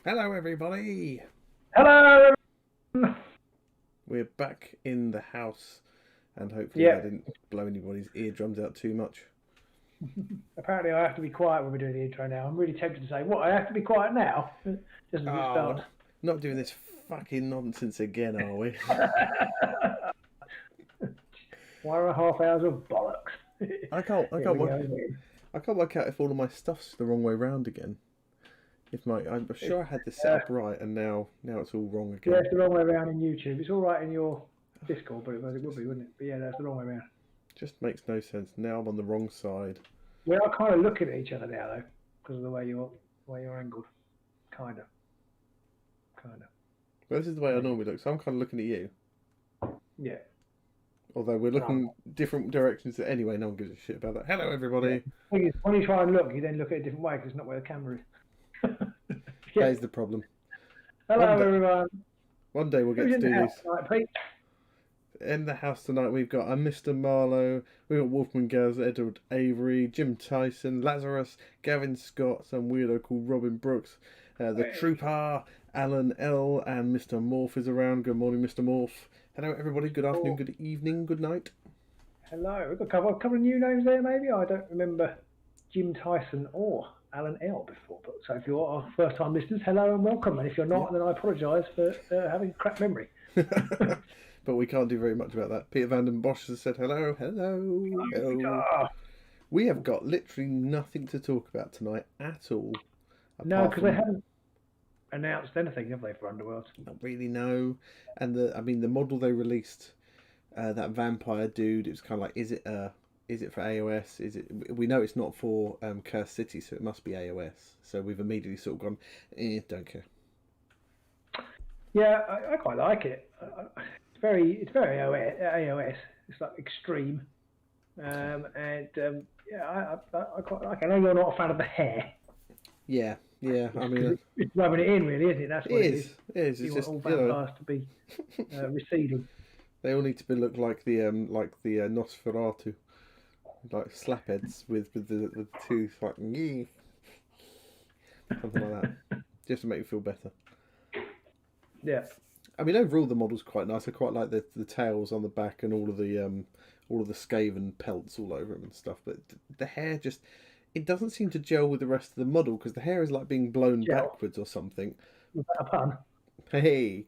Hello, everybody. Hello. We're back in the house, and hopefully I didn't blow anybody's eardrums out too much. Apparently, I have to be quiet when we're doing the intro now. I'm really tempted to say, "What? I have to be quiet now?" Just as it starts. Not doing this fucking nonsense again, are we? 1.5 hours of bollocks. I can't work out if all of my stuff's the wrong way round again. I'm sure I had this set up right, and now it's all wrong again. Yeah, it's the wrong way around in YouTube. It's all right in your Discord, but it would be, wouldn't it? But yeah, that's the wrong way around. Just makes no sense. Now I'm on the wrong side. We are kind of looking at each other now, though, because of the way you're angled. Kind of. Well, this is the way I normally look, so I'm kind of looking at you. Yeah. Although we're looking different directions. Anyway, no one gives a shit about that. Hello, everybody. Yeah. When you try and look, you then look at a different way because it's not where the camera is. That is the problem. Hello, everyone. One day we'll get to do this. Tonight, Pete? In the house tonight, we've got Mr. Marlowe, we've got Wolfman Gaz, Edward Avery, Jim Tyson, Lazarus, Gavin Scott, some weirdo called Robin Brooks, the Trooper, Alan L, and Mr. Morph is around. Good morning, Mr. Morph. Hello, everybody. Good afternoon, good evening, good night. Hello. We've got a couple of new names there, maybe. I don't remember Jim Tyson or Alan L before, but so if you're our first-time listeners, hello and welcome. And if you're not, then I apologise for having a crap memory. But we can't do very much about that. Peter Van den Bosch has said hello. We have got literally nothing to talk about tonight at all. No, because they haven't announced anything, have they, for Underworlds? Not really, no. And the model they released, that vampire dude, it was kind of like, is it for AOS? We know it's not for Cursed City, so it must be AOS. So we've immediately sort of gone, don't care. Yeah, I quite like it. It's very AOS. It's like extreme, I quite like it. I know you're not a fan of the hair. Yeah. I mean, it's rubbing it in, really, isn't it? That's what it is. It is. You it's want just all vampires to be receding. They all need to look like the Nosferatu, like slapheads with the tooth, like something like that, just to make you feel better. Yeah. I mean, overall the model's quite nice. I quite like the tails on the back and all of the Skaven pelts all over him and stuff. But the hair it doesn't seem to gel with the rest of the model because the hair is like being blown backwards or something. Was that a pun? Hey.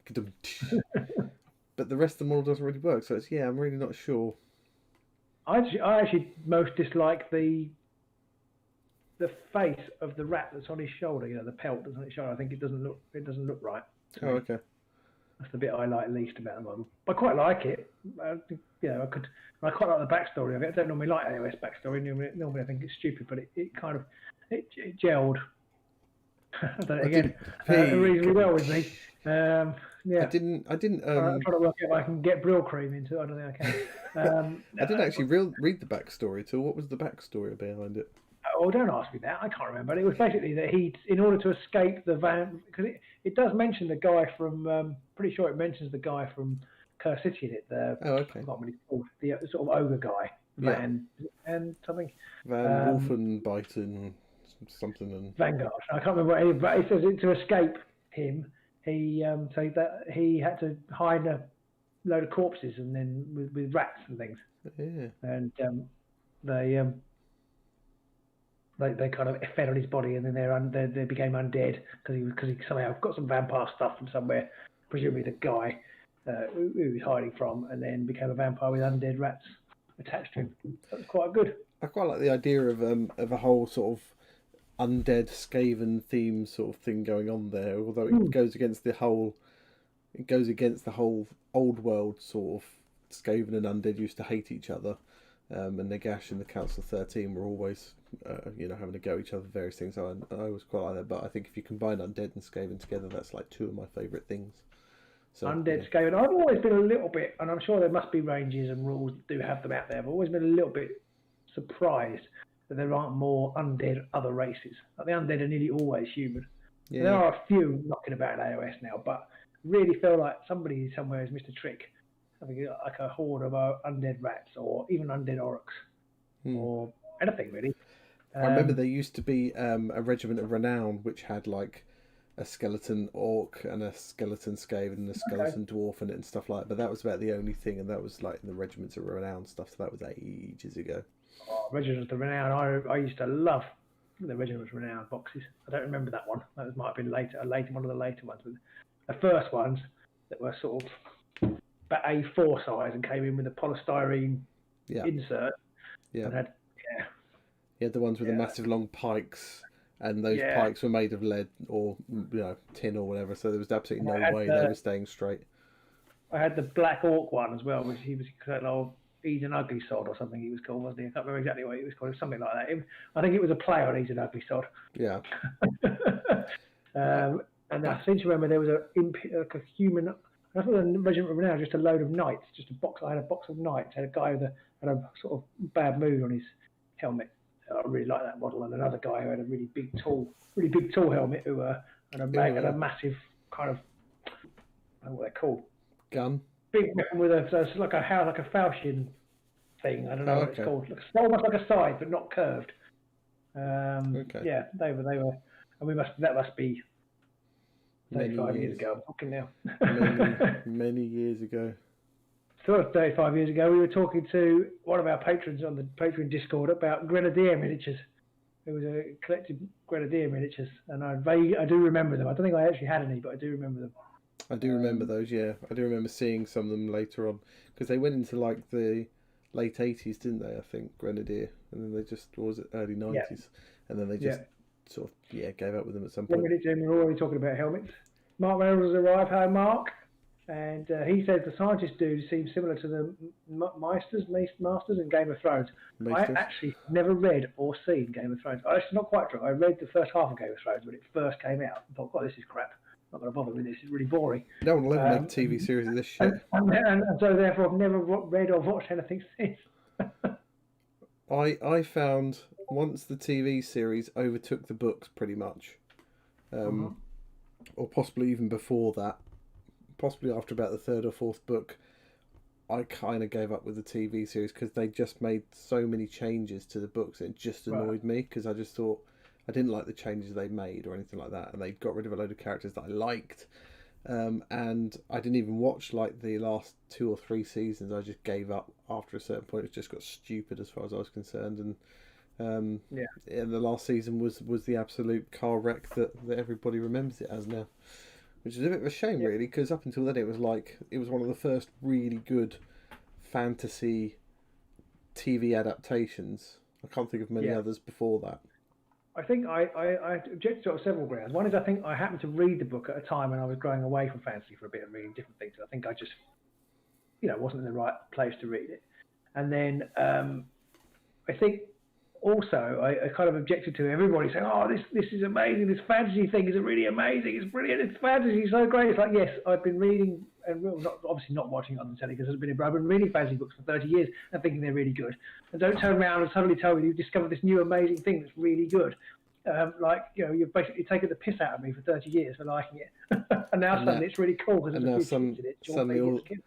But the rest of the model doesn't really work. So I'm really not sure. I actually most dislike the face of the rat that's on his shoulder. You know, the pelt that's on his shoulder. I think it doesn't look right. Oh, okay. That's the bit I like least about the model. I quite like it. I quite like the backstory of it. I don't normally like AOS backstory. Normally I think it's stupid, but it kind of gelled. Reasonably well with me. Yeah. I didn't. I'm trying to work out if I can get Brill cream into it. I don't think I can. I didn't actually read the backstory at all. What was the backstory behind it? Oh, don't ask me that. I can't remember. It was basically that in order to escape the van, because it does mention the guy from. Pretty sure it mentions the guy from Cursed City in it. Okay. I can't really call the sort of ogre guy. Van and something. Van Wolfenbiten something and Vanguard. I can't remember what any, but it says to escape him. He he had to hide a load of corpses and then with rats and things. Yeah. And they kind of fed on his body, and then they became undead because he somehow got some vampire stuff from somewhere, presumably the guy who he was hiding from, and then became a vampire with undead rats attached to him. That was quite good. I quite like the idea of a whole sort of undead Skaven theme sort of thing going on there, although it goes against the whole old world sort of Skaven and undead used to hate each other. And Nagash and the Council of 13 were always, having to go at each other for various things. So I always quite like that. But I think if you combine Undead and Skaven together, that's like two of my favourite things. So, Undead, Skaven. I've always been a little bit, and I'm sure there must be ranges and rules that do have them out there, but I've always been a little bit surprised that there aren't more undead other races. Like the undead are nearly always human. Yeah. There are a few knocking about in AOS now, but really feel like somebody somewhere has missed a trick. Having like a horde of undead rats or even undead orcs or anything really. I remember there used to be a regiment of renown which had a skeleton orc and a skeleton skaven and a skeleton dwarf in it and stuff like that. But that was about the only thing, and that was like in the Regiments of Renown stuff. So that was ages ago. Oh, Regiments of Renown. I used to love the Regiments of Renown boxes. I don't remember that one. That might have been later, one of the later ones. But the first ones that were sort of about A4 size and came in with a polystyrene insert. Yeah. And had, the ones with the massive long pikes, and those pikes were made of lead or tin or whatever. So there was absolutely no way they were staying straight. I had the Black Orc one as well, which he was He's an Ugly Sod or something he was called, wasn't he? I can't remember exactly what he was called. Something like that. I think it was a play on He's an Ugly Sod. Yeah. And I seem to remember there was a human. I thought the Regiment of Renown just a load of knights, just a box. I had a box of knights. I had a guy had a sort of bad mood on his helmet. I really like that model, and another guy who had a really big, tall helmet who had a massive kind of, I don't know what they're called. Gun. Big weapon with it's like a falchion thing. I don't know what it's called. It's almost like a scythe, but not curved. Yeah, they were, and that must be 35 years ago. I'm talking now. many years ago. Sort of 35 years ago, we were talking to one of our patrons on the Patreon Discord about Grenadier miniatures. It was a collected Grenadier miniatures, and I do remember them. I don't think I actually had any, but I do remember them. I do remember those, yeah. I do remember seeing some of them later on, because they went into like the late 80s, didn't they? I think Grenadier, and then they just, what was it, early 90s, and then they just sort of gave up with them at some point. We're already talking about helmets. Mark Reynolds has arrived. Hi, Mark. And he says the scientist dude seems similar to the Masters in Game of Thrones. I actually never read or seen Game of Thrones. It's not quite true. I read the first half of Game of Thrones when it first came out. I thought, God, this is crap. I'm not going to bother with this. It's really boring. No one will ever make a TV series of this shit. And so therefore I've never read or watched anything since. I found once the TV series overtook the books pretty much, or possibly even before that, possibly after about the third or fourth book, I kind of gave up with the TV series because they just made so many changes to the books. It just annoyed me because I just thought I didn't like the changes they made or anything like that, and they got rid of a load of characters that I liked. And I didn't even watch like the last 2 or 3 seasons. I just gave up after a certain point. It just got stupid as far as I was concerned, and the last season was the absolute car wreck that everybody remembers it as now. Which is a bit of a shame, really, because up until then it was one of the first really good fantasy TV adaptations. I can't think of many others before that. I think I objected to it on several grounds. One is I think I happened to read the book at a time when I was growing away from fantasy for a bit and reading different things. I think I just, wasn't in the right place to read it. And then I think also I kind of objected to everybody saying, oh, this is amazing, this fantasy thing is really amazing, it's brilliant, it's fantasy, it's so great. It's like, yes, I've been reading, and obviously not watching it on the telly because I've been reading fantasy books for 30 years and thinking they're really good. And don't turn around and suddenly tell me you've discovered this new amazing thing that's really good. You've basically taken the piss out of me for 30 years for liking it. and now suddenly it's really cool because there's a few kids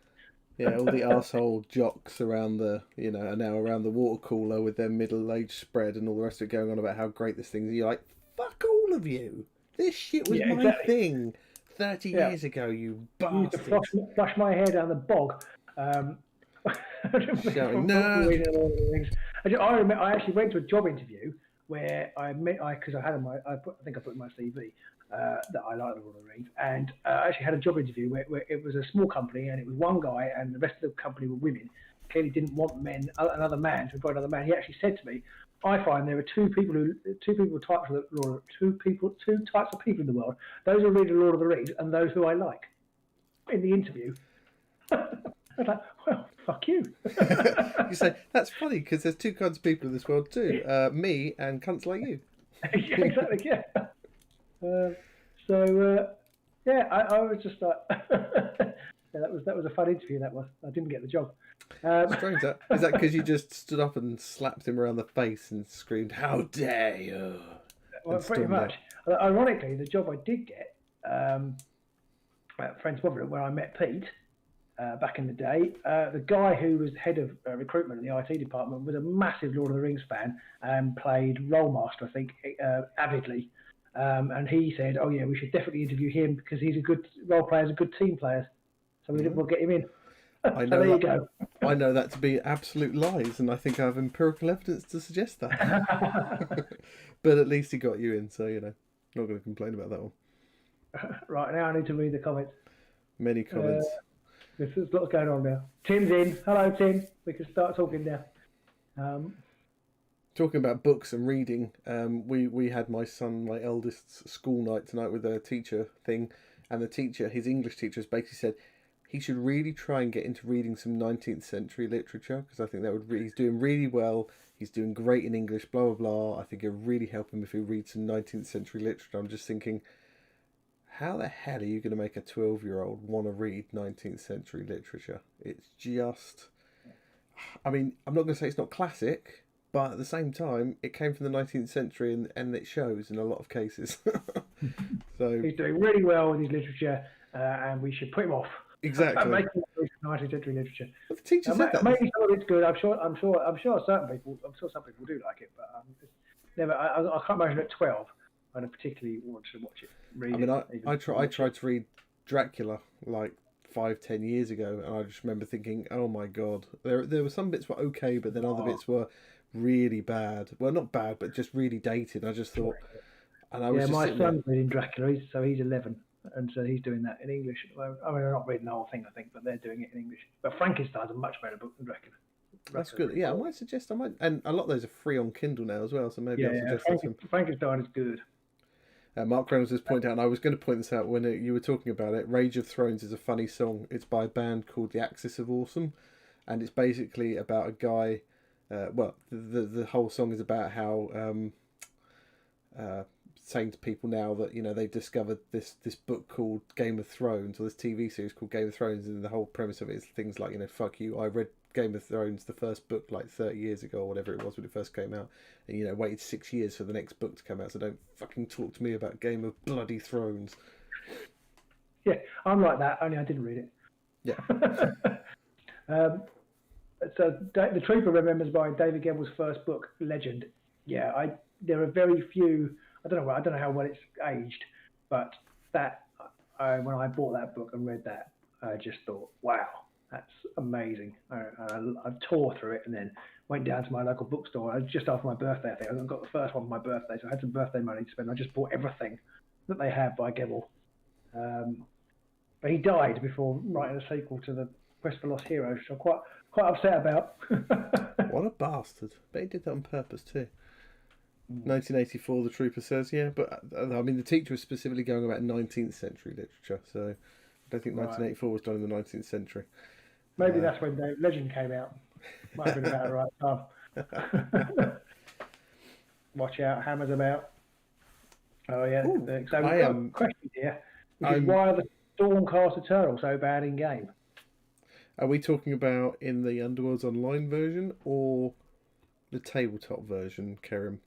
in it. All the arsehole jocks around are now around the water cooler with their middle-aged spread and all the rest of it going on about how great this thing is. You're like, fuck all of you. This shit was my thing 30 years ago, you bastards. I used to flush my hair down the bog. Shouting, no. I remember I actually went to a job interview where I think I put in my CV that I like the Lord of the Rings, and I actually had a job interview where it was a small company and it was one guy and the rest of the company were women. Clearly didn't want another man to employ another man. He actually said to me, I find there are two types of people in the world: those who read the Lord of the Rings and those who I like. In the interview, I was like, well, fuck you. You say that's funny because there's 2 kinds of people in this world too: me and cunts like you. Yeah, exactly. Yeah. I was just like, that was a fun interview. That was. I didn't get the job. Strange that. Is that because you just stood up and slapped him around the face and screamed, "How dare you!" Well, pretty much. Ironically, the job I did get at Friends Provident, where I met Pete back in the day, the guy who was head of recruitment in the IT department was a massive Lord of the Rings fan and played Rollmaster, I think, avidly. And he said, "Oh yeah, we should definitely interview him because he's a good role player, a good team player. So we'll get him in." I So know there you that. go. I know that to be absolute lies, and I think I have empirical evidence to suggest that. But at least he got you in, so not going to complain about that one. Right, now I need to read the comments. Many comments. There's a lot going on now. Tim's in. Hello, Tim. We can start talking now. Talking about books and reading, we had my eldest's school night tonight with a teacher thing, and the teacher, his English teacher, has basically said he should really try and get into reading some 19th century literature, because I think that he's doing really well. He's doing great in English, blah blah blah. I think it would really help him if he reads some 19th century literature. I'm just thinking, how the hell are you going to make a 12-year-old want to read 19th century literature? It's just, I mean, I'm not going to say it's not classic, but at the same time, it came from the 19th century, and it shows in a lot of cases. So he's doing really well with his literature, and we should put him off. Exactly. Making 19th century literature. But the teacher said that. Maybe some of it's good. I'm sure some people do like it, but it's never. I can't imagine at 12. I don't particularly want to watch it. I tried to read Dracula like 5-10 years ago, and I just remember thinking, oh my god, there were some bits were okay, but then other bits were really bad. Well, not bad, but just really dated. I just thought, and I was just my son's reading Dracula, so he's 11, and so he's doing that in English. I mean, they're not reading the whole thing, I think, but they're doing it in English. But Frankenstein's a much better book than Dracula. That's good. Yeah, I might suggest. And a lot of those are free on Kindle now as well. So maybe I'll suggest that to him. Frankenstein is good. Mark Reynolds has pointed out, and I was going to point this out when you were talking about it. Rage of Thrones is a funny song. It's by a band called The Axis of Awesome, and it's basically about a guy. The whole song is about how saying to people now that they've discovered this book called Game of Thrones, or this TV series called Game of Thrones, and the whole premise of it is things like fuck you, I read Game of Thrones, the first book, like 30 years ago or whatever it was when it first came out, and waited 6 years for the next book to come out, so don't fucking talk to me about Game of Bloody Thrones. Yeah, I'm like that, only I didn't read it. Yeah. So The Trooper remembers buying David Gebel's first book, Legend. Yeah, there are very few. I don't know how well it's aged, but when I bought that book and read that, I just thought, wow, that's amazing. I tore through it and then went down to my local bookstore. Just after my birthday, I think. I got the first one for my birthday, so I had some birthday money to spend. I just bought everything that they have by Gebel. But he died before writing a sequel to the Quest for Lost Heroes, which I'm quite upset about. What a bastard. But he did that on purpose too. 1984, the Trooper says, yeah, but I mean, the teacher was specifically going about 19th century literature, so I don't think 1984 was done in the 19th century. Maybe that's when Legend came out. Might have been about the right time. Watch out, Hammer's about. Oh, yeah. Ooh, so we've got a question here, which is why are the Stormcast Eternal so bad in game? Are we talking about in the Underworlds Online version or the tabletop version, Kerem?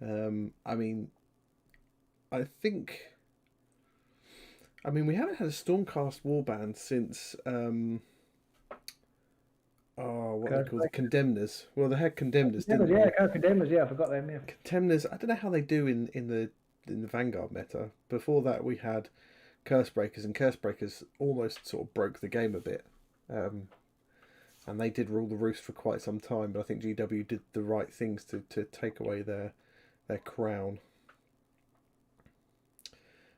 I mean, we haven't had a Stormcast warband since what they call the Condemners. Well, they had Condemners, didn't they? Yeah, Condemners. Yeah, I forgot them. Yeah, Condemners. I don't know how they do in the Vanguard meta. Before that, we had Cursebreakers, and Cursebreakers almost sort of broke the game a bit. And they did rule the roost for quite some time, but I think GW did the right things to take away their crown.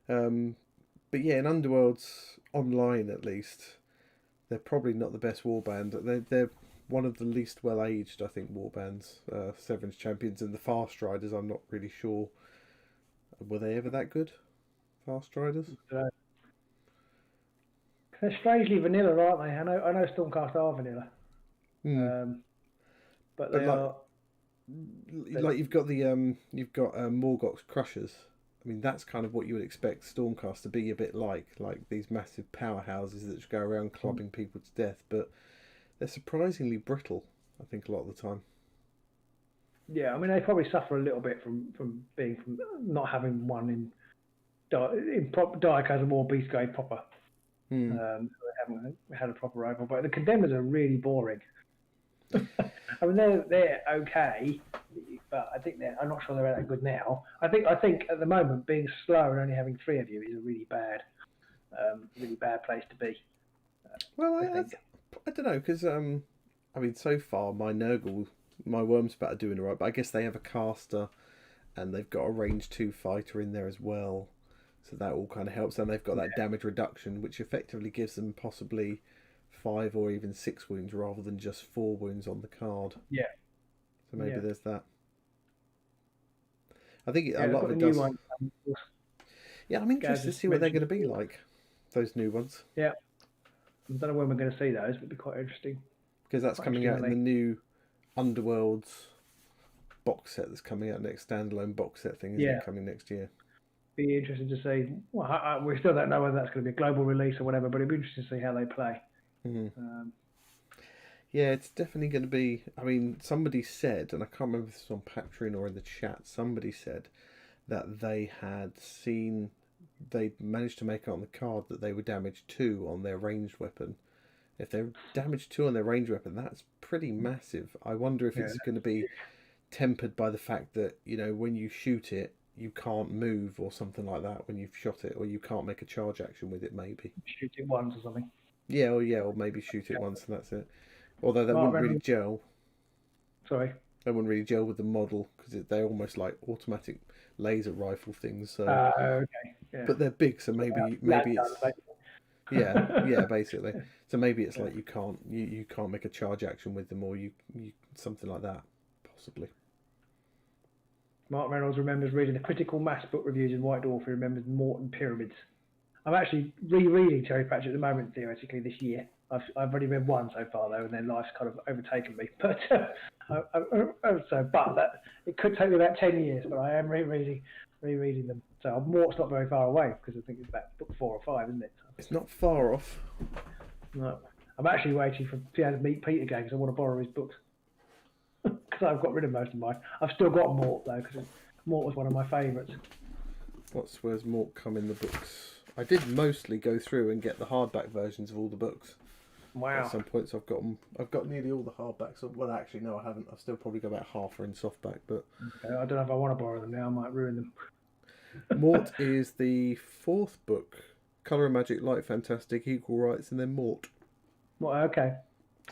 But yeah, in Underworlds Online at least, they're probably not the best warband. They're one of the least well aged, I think, warbands. Severn's Champions and the Fast Riders, I'm not really sure. Were they ever that good? Fast Riders? They're strangely vanilla, aren't they? I know Stormcast are vanilla. But they are. Like you've got Morgoth's Crushers. I mean, that's kind of what you would expect Stormcast to be a bit like these massive powerhouses that just go around clubbing people to death. But they're surprisingly brittle, I think, a lot of the time. Yeah, I mean, they probably suffer a little bit from not having one in Diachasm or Beastgrave proper. So they haven't had a proper rival, but the Condemners are really boring. I mean, they're okay. but I think I'm not sure they're that good now. I think at the moment being slow and only having 3 of you is a really bad place to be. Well, I don't know, because I mean, so far my Nurgle, my Wormspat are doing alright, but I guess they have a caster and they've got a range 2 fighter in there as well, so that all kind of helps. And they've got that damage reduction, which effectively gives them possibly 5 or even 6 wounds rather than just 4 wounds on the card. Yeah. So maybe there's that. I think a I've lot got of it the new does. one. Yeah, I'm interested to see what they're going to be like, those new ones. Yeah. I don't know when we're going to see those, but it'll be quite interesting. Because that's coming out in the new Underworlds box set that's coming out next, standalone box set thing, isn't it, coming next year? Be interesting to see. Well, we still don't know whether that's going to be a global release or whatever, but it'll be interesting to see how they play. Mm-hmm. Yeah, it's definitely going to be. I mean, somebody said, and I can't remember if this was on Patreon or in the chat, somebody said that they had seen, they managed to make it on the card that they were damaged 2 on their ranged weapon. If they're damaged 2 on their ranged weapon, that's pretty massive. I wonder if it's going to be tempered by the fact that, you know, when you shoot it, you can't move or something like that when you've shot it, or you can't make a charge action with it, maybe. Shoot it once or something. Yeah, or maybe shoot it once and that's it. Although that wouldn't really gel. Sorry? They wouldn't really gel with the model because they're almost like automatic laser rifle things. So, okay. Yeah. But they're big, so maybe it's yeah, basically. So maybe it's like you can't make a charge action with them, or you something like that, possibly. Mark Reynolds remembers reading the Critical Mass book reviews in White Dwarf. He remembers Morton Pyramids. I'm actually rereading Terry Pratchett at the moment, theoretically, this year. I've already read one so far, though, and then life's kind of overtaken me. But it could take me about 10 years, but I am rereading them. So Mort's not very far away, because I think it's about book 4 or 5, isn't it? It's not far off. No. I'm actually waiting for to meet Pete again, because I want to borrow his books. Because I've got rid of most of mine. I've still got Mort, though, because Mort was one of my favourites. Where's Mort come in the books? I did mostly go through and get the hardback versions of all the books. Wow. At some points I've got nearly all the hardbacks. Well, actually, no, I haven't. I've still probably got about half are in softback, but okay, I don't know if I want to borrow them now. I might ruin them. Mort is the 4th book. Colour and Magic, Light Fantastic, Equal Rights, and then Mort. Well, okay.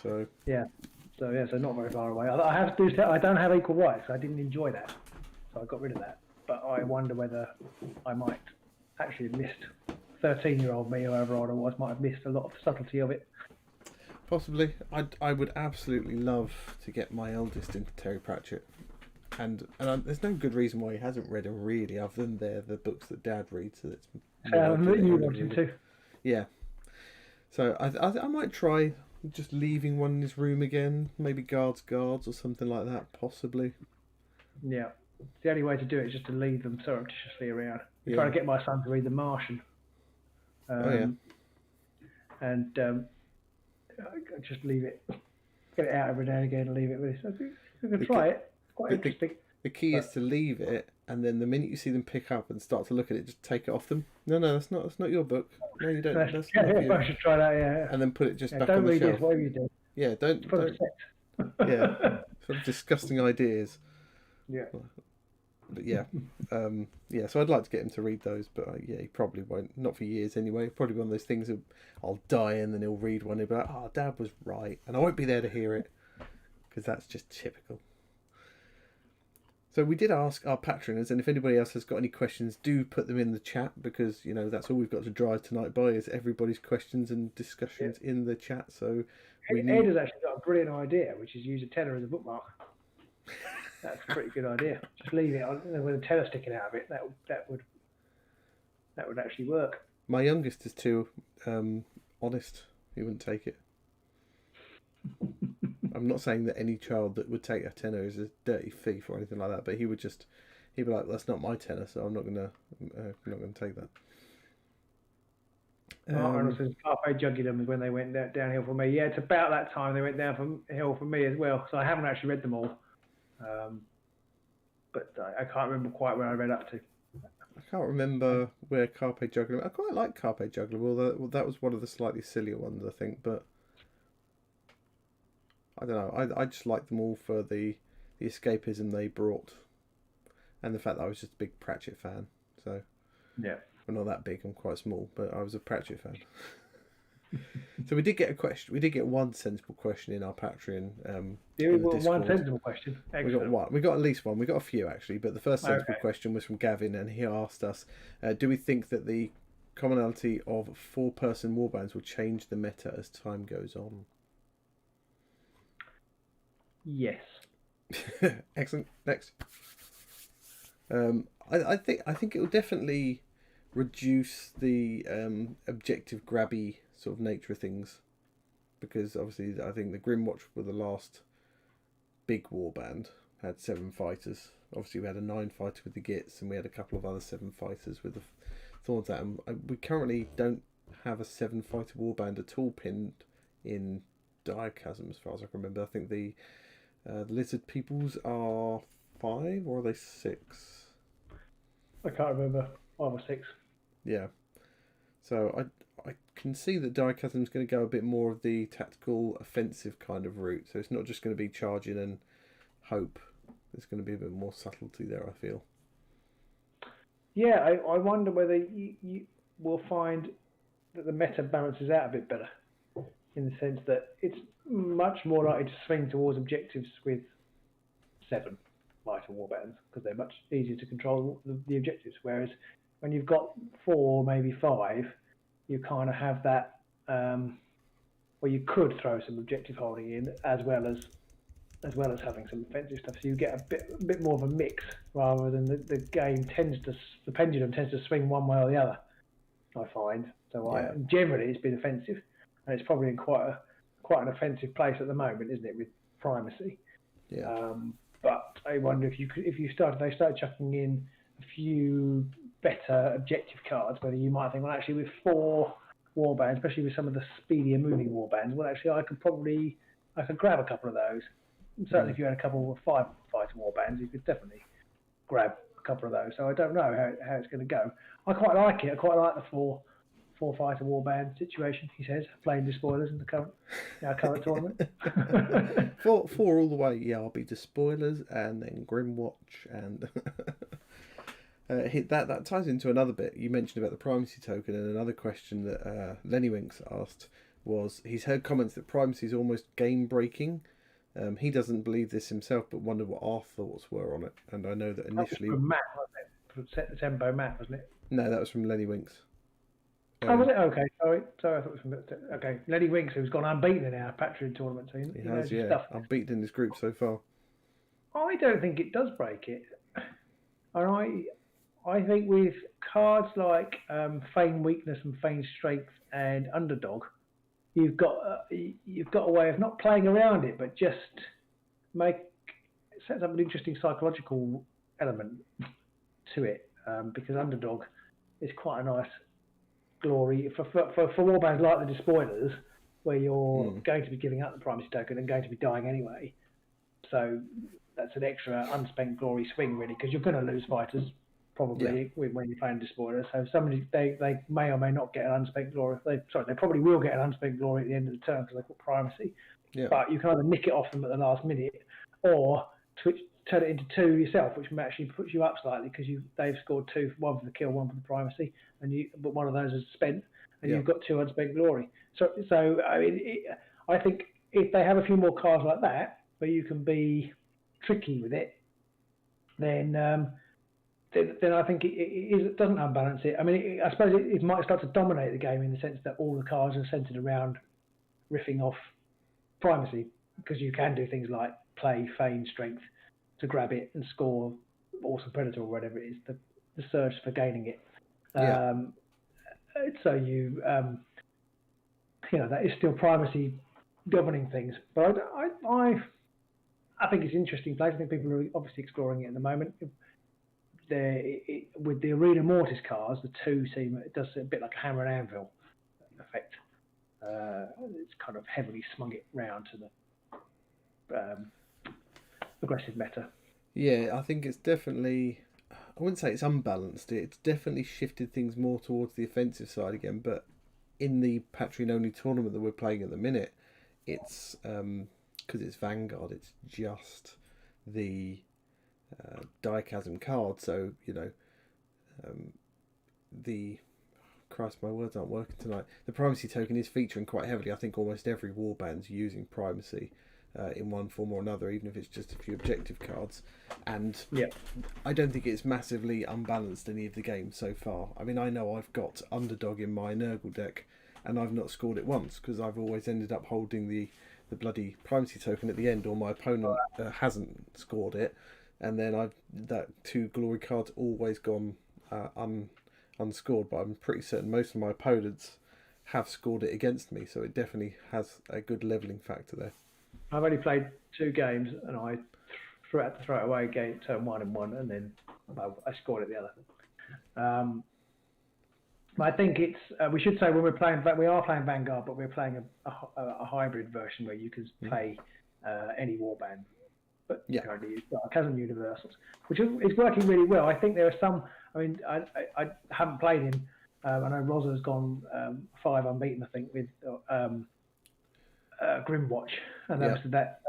So not very far away. I don't have Equal Rights. So I didn't enjoy that, so I got rid of that. But I wonder whether I might actually have missed 13-year-old me, or however old I was, might have missed a lot of the subtlety of it. Possibly. I would absolutely love to get my eldest into Terry Pratchett. And there's no good reason why he hasn't read them, really, other than they're the books that Dad reads. So it's you want him to? Yeah. So I might try just leaving one in his room again. Maybe guards or something like that, possibly. Yeah. The only way to do it is just to leave them surreptitiously around. I'm trying to get my son to read The Martian. And just leave it. Get it out every now and again and leave it with us. I think we can try it. It's quite interesting. The key is to leave it, and then the minute you see them pick up and start to look at it, just take it off them. No, that's not your book. No, you don't. I should try that. Yeah. And then put it just back don't on the read shelf. This, whatever you do. Yeah, don't. Yeah, sort of disgusting ideas. Yeah. But yeah, So I'd like to get him to read those, but he probably won't. Not for years anyway. Probably one of those things that I'll die and then he'll read one and he'll be like, "Oh, Dad was right," and I won't be there to hear it because that's just typical. So we did ask our patroners, and if anybody else has got any questions, do put them in the chat, because that's all we've got to drive tonight by is everybody's questions and discussions in the chat. So Ed has actually got a brilliant idea, which is use a tenner as a bookmark. That's a pretty good idea. Just leave it on with a tenner sticking out of it. That would actually work. My youngest is too honest. He wouldn't take it. I'm not saying that any child that would take a tenner is a dirty thief or anything like that, but he'd be like, "That's not my tenner, so I'm not gonna take that." Arnold says Carpe Jugulum is when they went downhill for me. Yeah, it's about that time they went downhill for me as well. So I haven't actually read them all, but I can't remember quite where I read up to. I can't remember where Carpe Jugulum. I quite like Carpe Jugulum, although that was one of the slightly sillier ones, I think, but. I don't know. I just like them all for the the escapism they brought, and the fact that I was just a big Pratchett fan. So yeah, I'm not that big. I'm quite small, but I was a Pratchett fan. So we did get a question. We did get one sensible question in our Patreon. One sensible question. Excellent. We got at least one. We got a few actually, but the first sensible question was from Gavin, and he asked us, "Do we think that the commonality of 4-person warbands will change the meta as time goes on?" Yes. Excellent. Next. I think it will definitely reduce the objective grabby sort of nature of things, because obviously I think the Grimwatch were the last big warband, had 7 fighters. Obviously we had a 9 fighter with the Gits, and we had a couple of other 7 fighters with the Thorns at them. We currently don't have a 7 fighter warband at all pinned in Chasm as far as I can remember. I think the Lizard Peoples are 5, or are they 6? I can't remember. 5 or 6. Yeah. So I can see that Diachasm's going to go a bit more of the tactical offensive kind of route. So it's not just going to be charging and hope. There's going to be a bit more subtlety there, I feel. Yeah, I wonder whether you will find that the meta balances out a bit better, in the sense that it's much more likely to swing towards objectives with 7 fighter warbands, because they're much easier to control the objectives. Whereas when you've got 4, maybe 5, you kind of have that where you could throw some objective holding in as well as having some offensive stuff. So you get a bit more of a mix, rather than the pendulum tends to swing one way or the other, I find. So generally it's been offensive, and it's probably in quite an offensive place at the moment, isn't it, with primacy? Yeah. But I wonder if they started chucking in a few better objective cards, whether you might think, well, actually with 4 warbands, especially with some of the speedier moving warbands, well, actually I could grab a couple of those. And certainly if you had a couple of 5 fighter warbands, you could definitely grab a couple of those. So I don't know how it's going to go. I quite like it. I quite like the 4 fighter warband situation, he says, playing Despoilers in the current tournament. 4 all the way. Yeah, I'll be Despoilers and then Grimwatch and that ties into another bit you mentioned about the primacy token, and another question that Lenny Winks asked was, he's heard comments that primacy is almost game breaking. He doesn't believe this himself, but wondered what our thoughts were on it. And I know that initially, that was from Matt, wasn't it? From Set the Tempo Matt, wasn't it? No, that was from Lenny Winks. Was it? Okay, sorry, I thought it was from okay. Lenny Winks, who's gone unbeaten in our Patreon tournament, so he knows his stuff. Unbeaten in this group so far. I don't think it does break it. And I think with cards like Feign Weakness and Feign Strength and Underdog, you've got a way of not playing around it, but just sets up an interesting psychological element to it, because Underdog is quite a nice glory for warbands like the Despoilers, where you're going to be giving up the primacy token and going to be dying anyway. So that's an extra unspent glory swing, really, because you're going to lose fighters probably when you're playing Despoilers. So they may or may not get an unspent glory. They probably will get an unspent glory at the end of the turn because they've got primacy. Yeah. But you can either nick it off them at the last minute, or turn it into 2 yourself, which actually puts you up slightly because they've scored 2, 1 for the kill, 1 for the primacy, but one of those is spent, and you've got 2 unspent glory. So I mean, I think if they have a few more cards like that, where you can be tricky with it, then I think it doesn't unbalance it. I mean, I suppose it might start to dominate the game in the sense that all the cards are centered around riffing off primacy, because you can do things like play Feign Strength to grab it and score Awesome Predator or whatever it is, the surge for gaining it. So that is still primacy governing things. But I think it's an interesting place. I think people are obviously exploring it at the moment. With the Arena Mortis cards, the 2 it does a bit like a hammer and anvil effect. It's kind of heavily smung it round to the aggressive meta. Yeah, I think it's definitely, I wouldn't say it's unbalanced it. It's definitely shifted things more towards the offensive side again. But in the Patreon only tournament that we're playing at the minute, it's because it's Vanguard. It's just the Chasm card. So the Christ, my words aren't working tonight. The primacy token is featuring quite heavily. I think almost every warband's using primacy in one form or another, even if it's just a few objective cards. And I don't think it's massively unbalanced any of the games so far. I mean, I know I've got Underdog in my Nurgle deck, and I've not scored it once because I've always ended up holding the bloody primacy token at the end, or my opponent hasn't scored it, and then that 2 glory cards always gone unscored. But I'm pretty certain most of my opponents have scored it against me, so it definitely has a good levelling factor there. I've only played 2 games, and I had to throw it away game turn 1 and 1, and then I scored it the other. I think it's. We should say when we are playing Vanguard, but we're playing a hybrid version where you can play any warband, but currently use Chasm Universals, which is working really well. I think there are some. I mean, I haven't played him. I know Rosa's gone 5 unbeaten, I think, with Grimwatch, and that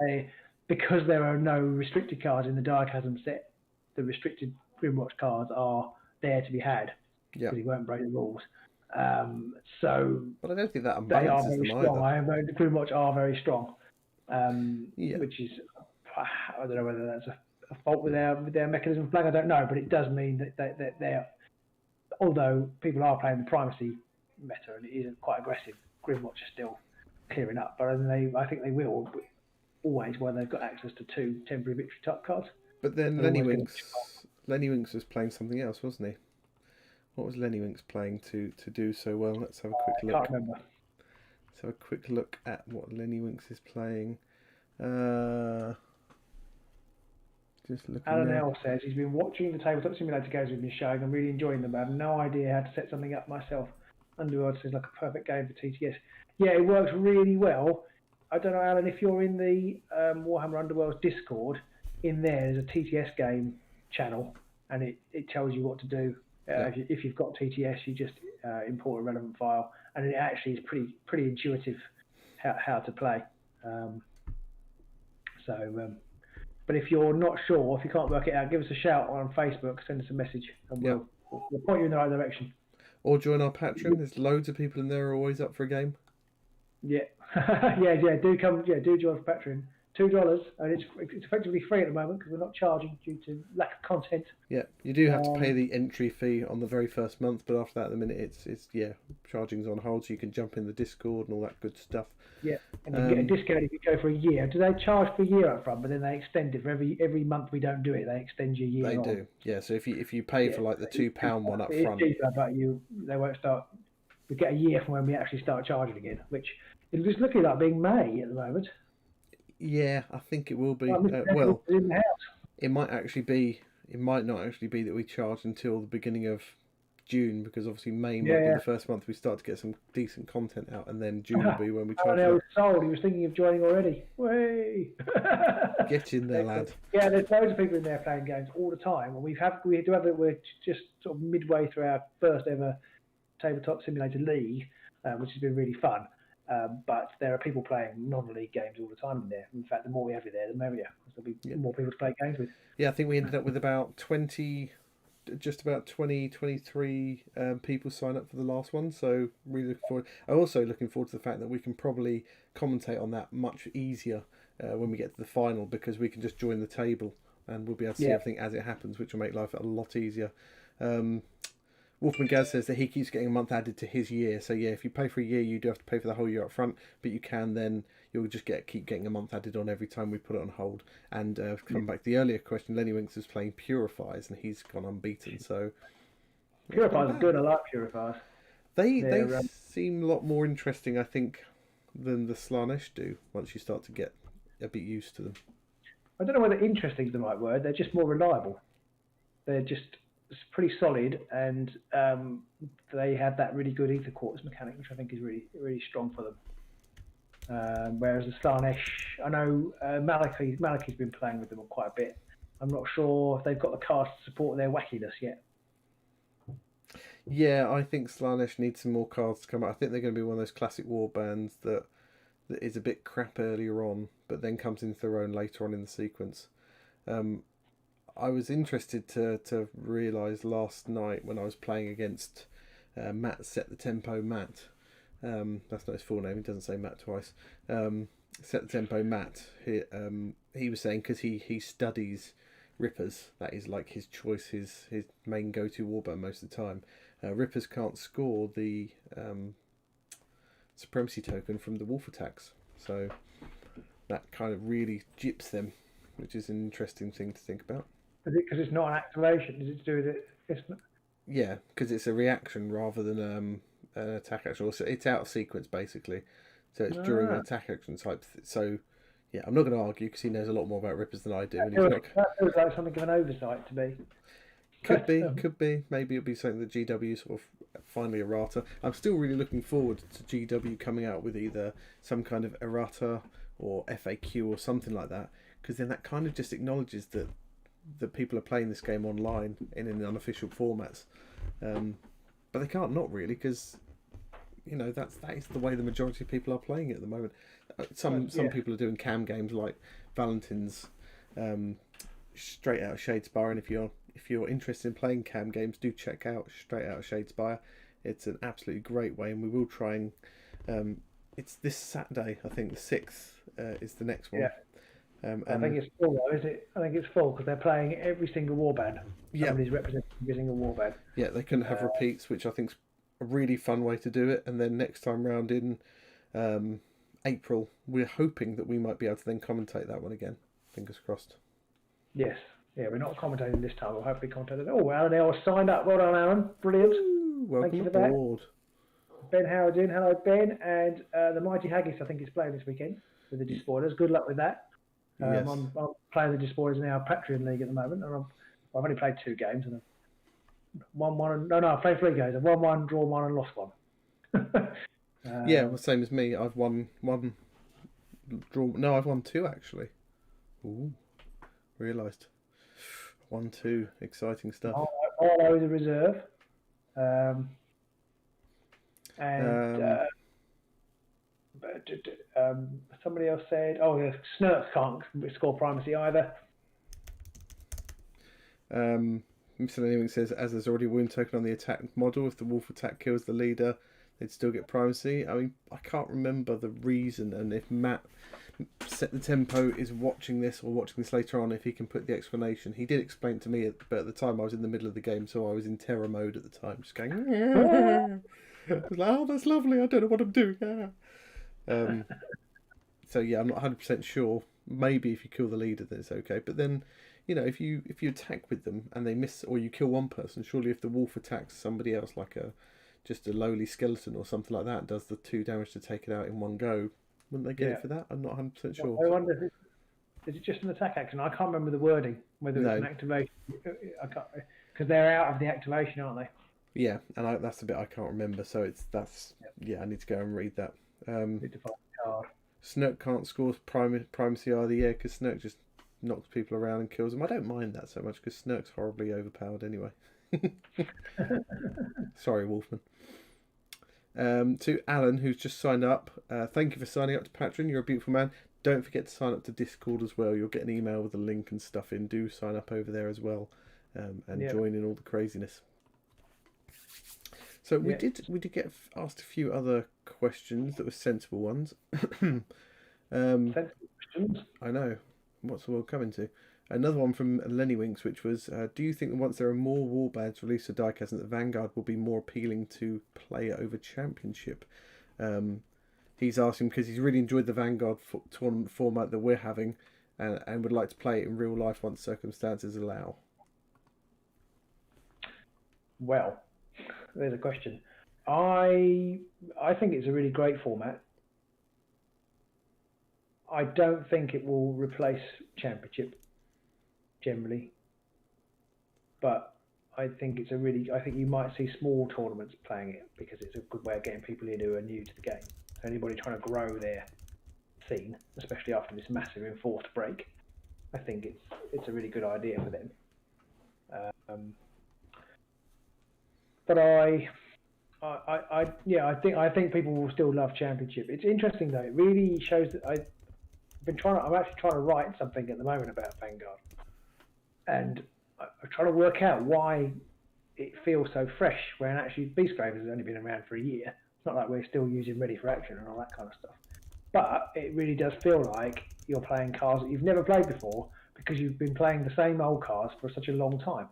because there are no restricted cards in the Chasm set, the restricted Grimwatch cards are there to be had. Because he won't break the rules. But I don't think that they are unbalances very them strong. either. The Grimwatch are very strong, which is, I don't know whether that's a fault with their mechanism of playing. I don't know, but it does mean that they're, although people are playing the primacy meta and it isn't quite aggressive, Grimwatch are still clearing up. But I think they will always, where they've got access to 2 temporary victory type cards. But then Lenny Winks was playing something else, wasn't he? What was Lenny Winks playing to do so well? Let's have a quick look. I can't remember. Let's have a quick look at what Lenny Winks is playing. Just looking. Alan L says he's been watching the Tabletop Simulator games we've been showing and really enjoying them. I have no idea how to set something up myself. Underworlds is like a perfect game for TTS. Yeah, it works really well. I don't know, Alan, if you're in the Warhammer Underworlds Discord, in there's a TTS game channel, and it tells you what to do. If you've got TTS, you just import a relevant file, and it actually is pretty intuitive how to play. But if you're not sure, if you can't work it out, give us a shout on Facebook, send us a message, and we'll point you in the right direction. Or join our Patreon. There's loads of people in there who are always up for a game. Yeah, do join for Patreon. $2, and it's effectively free at the moment because we're not charging due to lack of content. Yeah, you do have to pay the entry fee on the very first month, but after that, at the minute, it's charging's on hold, so you can jump in the Discord and all that good stuff. Yeah, and you get a discount if you go for a year. Do they charge for a year up front, but then they extend it for every month we don't do it? They extend your year. They do, yeah. So if you pay for like the £2 one up front, it's cheaper, but they won't start. We get a year from when we actually start charging again, which is just looking like being May at the moment. Yeah, I think it will be. It might actually be. It might not actually be that we charge until the beginning of June, because obviously May might be the first month we start to get some decent content out, and then June will be when we charge. I was sold. He was thinking of joining already. Way. Get in there, lad. Yeah, there's loads of people in there playing games all the time, and we're just sort of midway through our first ever Tabletop Simulator League, which has been really fun. But there are people playing non-league games all the time in there. In fact, the more we have it there, the merrier, because there'll be more people to play games with. Yeah, I think we ended up with about 23 people sign up for the last one. So really looking forward. I'm also looking forward to the fact that we can probably commentate on that much easier when we get to the final, because we can just join the table and we'll be able to see everything as it happens, which will make life a lot easier. Wolfman Gaz says that he keeps getting a month added to his year. So yeah, if you pay for a year, you do have to pay for the whole year up front, but you can then, you'll just keep getting a month added on every time we put it on hold. And come back to the earlier question, Lenny Winks is playing Purifiers and he's gone unbeaten. So Purifiers are good. I like Purifiers. They seem a lot more interesting, I think, than the Slaanesh do once you start to get a bit used to them. I don't know whether interesting is the right word. They're just more reliable. They're just pretty solid, and they have that really good ether quartz mechanic, which I think is really, really strong for them. Whereas the Slaanesh, I know Malachi's been playing with them quite a bit. I'm not sure if they've got the cards to support their wackiness yet. Yeah, I think Slaanesh needs some more cards to come out. I think they're going to be one of those classic warbands that is a bit crap earlier on, but then comes into their own later on in the sequence. I was interested to realise last night when I was playing against Matt Set the Tempo Matt. That's not his full name. He doesn't say Matt twice. Set the Tempo Matt. He was saying because he studies Rippers. That is like his choice, his main go-to warband most of the time. Rippers can't score the supremacy token from the wolf attacks, so that kind of really gyps them, which is an interesting thing to think about. Is it because it's not an activation? Is it to do with it? It's not... Yeah, because it's a reaction rather than an attack action. So it's out of sequence basically, so it's during an attack action type. So yeah, I'm not going to argue because he knows a lot more about Rippers than I do. And that feels like something of an oversight to me. Could be. Maybe it'll be something that GW sort of finally errata. I'm still really looking forward to GW coming out with either some kind of errata or FAQ or something like that, because then that kind of just acknowledges that people are playing this game online in an unofficial formats. But they can't not really, because that is the way the majority of people are playing it at the moment. Some people are doing cam games like Valentine's, straight out of Shadespire, and if you're interested in playing cam games, do check out Straight Out of Shadespire. It's an absolutely great way, and we will try and it's this Saturday, I think the 6th is the next one. I think it's full though, is it? I think it's full because they're playing every single warband. Somebody's representing every single warband. Yeah, they couldn't have repeats, which I think's a really fun way to do it. And then next time round in April, we're hoping that we might be able to then commentate that one again. Fingers crossed. Yes. Yeah, we're not commentating this time. We'll hopefully commentate it. Oh, Alan L signed up. Well done, Alan. Brilliant. Ooh, welcome Thank you for aboard. That. Ben Howard's in. Hello, Ben. And the Mighty Haggis, I think, is playing this weekend with the Despoilers. Good luck with that. Yes. I'm playing the Despoilers in our Patreon League at the moment. And I've only played 2 games. And I've played 3 games. I've won 1, drawn 1, and lost 1. Yeah, well, same as me. I've won 1, draw. No, I've won 2 actually. Ooh, realised. 1, 2, exciting stuff. All I was a reserve. Somebody else said, Snurks can't score primacy either. Mr. says, as there's already a wound token on the attack model, if the wolf attack kills the leader, they'd still get primacy. I mean, I can't remember the reason, and if Matt Set the Tempo is watching this or watching this later on, if he can put the explanation. He did explain it to me, but at the time I was in the middle of the game, so I was in terror mode at the time, just going, I was like, oh, that's lovely, I don't know what I'm doing. So yeah, I'm not 100% sure. Maybe if you kill the leader, then it's okay. But then, if you attack with them and they miss, or you kill one person, surely if the wolf attacks somebody else, like just a lowly skeleton or something like that, does the 2 damage to take it out in one go, wouldn't they get it for that? I'm not 100% sure. I wonder if is it just an attack action? I can't remember the wording, whether it's an activation. I can't, because they're out of the activation, aren't they? Yeah, and that's the bit I can't remember. So I need to go and read that. Need to find the card. Snurk can't score primacy either, because Snurk just knocks people around and kills them. I don't mind that so much because Snurk's horribly overpowered anyway. Sorry, Wolfman. To Alan, who's just signed up, thank you for signing up to Patreon. You're a beautiful man. Don't forget to sign up to Discord as well. You'll get an email with a link and stuff in. Do sign up over there as well, and join in all the craziness. So we did get asked a few other questions that were sensible ones. Sensible questions. I know. What's the world coming to? Another one from Lenny Winks, which was, do you think that once there are more warbands released for diecast, that Vanguard will be more appealing to player over Championship? He's asking because he's really enjoyed the Vanguard tournament format that we're having, and would like to play it in real life once circumstances allow. Well, there's a question. I think it's a really great format. I don't think it will replace Championship generally, but I think I think you might see small tournaments playing it because it's a good way of getting people in who are new to the game. So anybody trying to grow their scene, especially after this massive enforced break, I think it's a really good idea for them. But I think people will still love Championship. It's interesting though. It really shows that I'm actually trying to write something at the moment about Vanguard. and I'm trying to work out why it feels so fresh when actually Beastgrave has only been around for a year. It's not like we're still using Ready for Action and all that kind of stuff. But it really does feel like you're playing cards that you've never played before because you've been playing the same old cards for such a long time.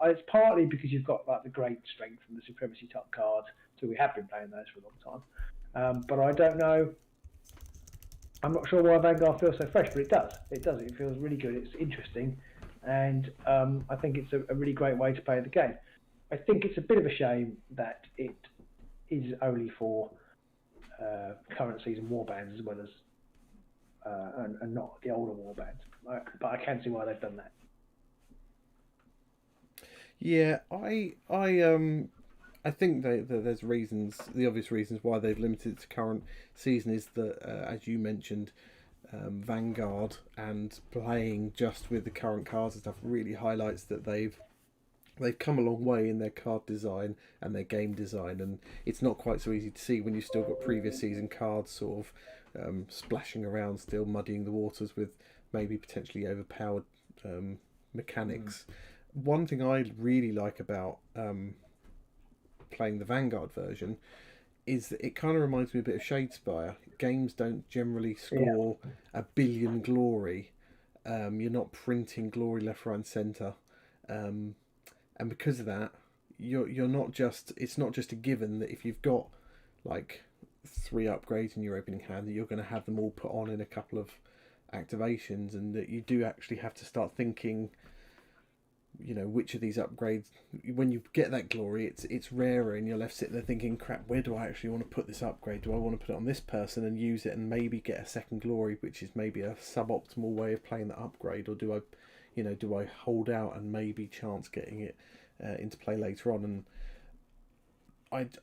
It's partly because you've got like the Great Strength and the Supremacy type cards, so we have been playing those for a long time. But I don't know. I'm not sure why Vanguard feels so fresh, but it does. It does. It feels really good. It's interesting, and I think it's a really great way to play the game. I think it's a bit of a shame that it is only for current season warbands as well as and not the older warbands. But I can see why they've done that. Yeah, I think there's reasons. The obvious reasons why they've limited it to current season is that, as you mentioned, Vanguard and playing just with the current cards and stuff really highlights that they've come a long way in their card design and their game design, and it's not quite so easy to see when you've still got previous season cards sort of splashing around, still muddying the waters with maybe potentially overpowered mechanics. One thing I really like about playing the Vanguard version is that it kind of reminds me a bit of Shadespire. Games don't generally score a billion glory. You're not printing glory left, right, and centre, and because of that, you're not just. It's not just a given that if you've got like 3 upgrades in your opening hand, that you're going to have them all put on in a couple of activations, and that you do actually have to start thinking, you know, which of these upgrades, when you get that glory, it's rarer, and you're left sitting there thinking, crap, where do I actually want to put this upgrade? Do I want to put it on this person and use it and maybe get a second glory, which is maybe a suboptimal way of playing the upgrade, or do I hold out and maybe chance getting it into play later on? And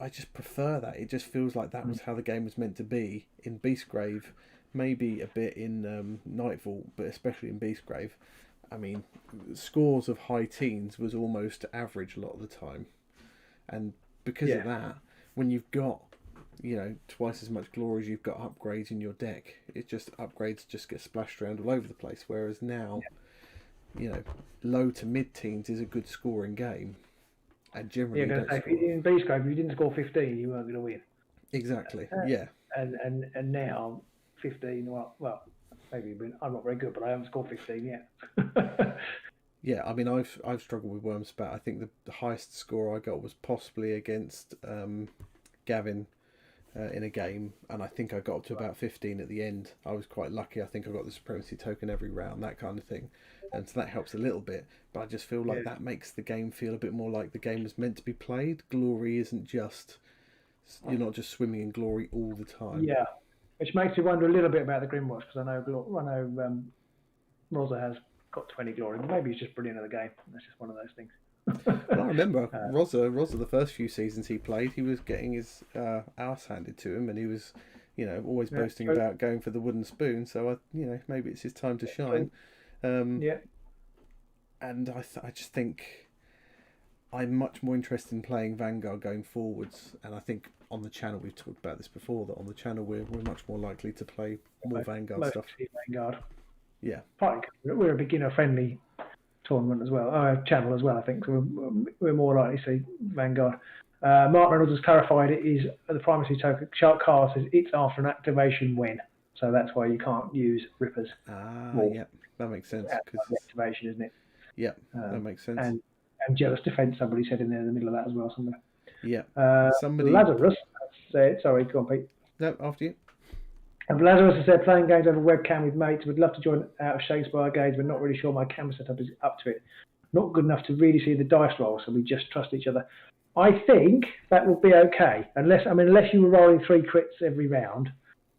I just prefer that. It just feels like that was how the game was meant to be in Beastgrave, maybe a bit in Nightfall, but especially in Beastgrave. I mean, scores of high teens was almost average a lot of the time. And because of that, when you've got, twice as much glory as you've got upgrades in your deck, upgrades just get splashed around all over the place. Whereas now, low to mid-teens is a good scoring game. And generally, in Beastgrave, if you didn't score 15, you weren't going to win. Exactly, And now, 15, well, maybe I'm not very good, but I haven't scored 15 yet. Yeah, I mean, I've struggled with Wormspat. I think the highest score I got was possibly against Gavin in a game, and I think I got up to about 15 at the end. I was quite lucky. I think I got the supremacy token every round, that kind of thing, and so that helps a little bit. But I just feel like that makes the game feel a bit more like the game was meant to be played. Glory isn't just, you're not just swimming in glory all the time. Yeah. Which makes me wonder a little bit about the Grimwatch, because I know Rosa has got 20 glory. Maybe he's just brilliant at the game. That's just one of those things. Well, I remember Rosa, the first few seasons he played, he was getting his arse handed to him, and he was, always boasting about going for the wooden spoon. So, maybe it's his time to shine. And I just think I'm much more interested in playing Vanguard going forwards, and I think on the channel we've talked about this before, that on the channel we're much more likely to play more Vanguard stuff. Vanguard. Yeah. Partly we're a beginner friendly tournament as well, channel as well, I think. So we're more likely to see Vanguard. Mark Reynolds has clarified it is the primary token. Shark Car says it's after an activation when, so that's why you can't use Rippers. Yeah, that makes sense. Activation, isn't it? Yeah, that makes sense. And Jealous Defense, somebody said in there in the middle of that as well somewhere. Yeah. Lazarus said, sorry, go on, Pete. No, after you. And Lazarus has said, playing games over webcam with mates, would love to join out of Shakespeare games, but not really sure my camera setup is up to it. Not good enough to really see the dice roll, so we just trust each other. I think that would be okay, unless you were rolling 3 crits every round,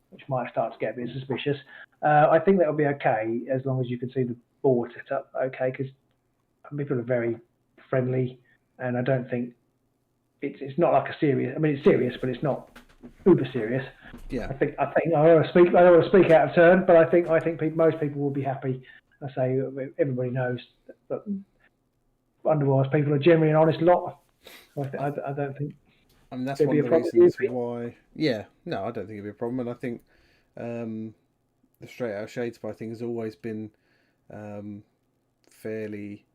which might start to get a bit suspicious. I think that would be okay, as long as you can see the board set up okay, because people are very friendly, and I don't think it's not like a serious. I mean, it's serious, but it's not uber serious. Yeah. I think I don't want to speak out of turn, but I think most people will be happy. I say everybody knows that Underworlds people are generally an honest lot. So I don't think. I mean, that's one of the reasons why. Yeah, no, I don't think it'd be a problem, and I think the Straight Out Shadespire thing has always been fairly,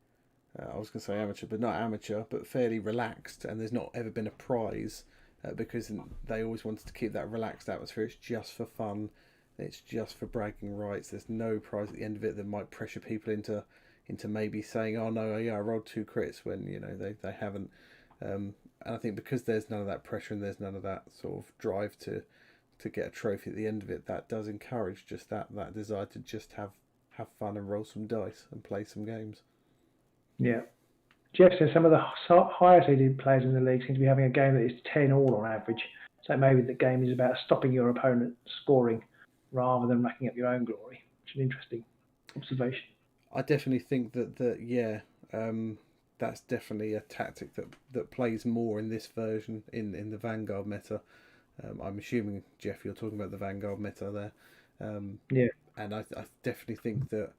I was going to say amateur, but not amateur, but fairly relaxed, and there's not ever been a prize because they always wanted to keep that relaxed atmosphere. It's just for fun. It's just for bragging rights. There's no prize at the end of it that might pressure people into maybe saying, oh no, yeah, I rolled 2 crits when they haven't. And I think because there's none of that pressure and there's none of that sort of drive to get a trophy at the end of it, that does encourage just that desire to just have fun and roll some dice and play some games. Yeah. Jeff says some of the higher seeded players in the league seem to be having a game that is 10 all on average. So maybe the game is about stopping your opponent scoring rather than racking up your own glory, which is an interesting observation. I definitely think that's definitely a tactic that plays more in this version, in the Vanguard meta. I'm assuming, Jeff, you're talking about the Vanguard meta there. Yeah. And I definitely think that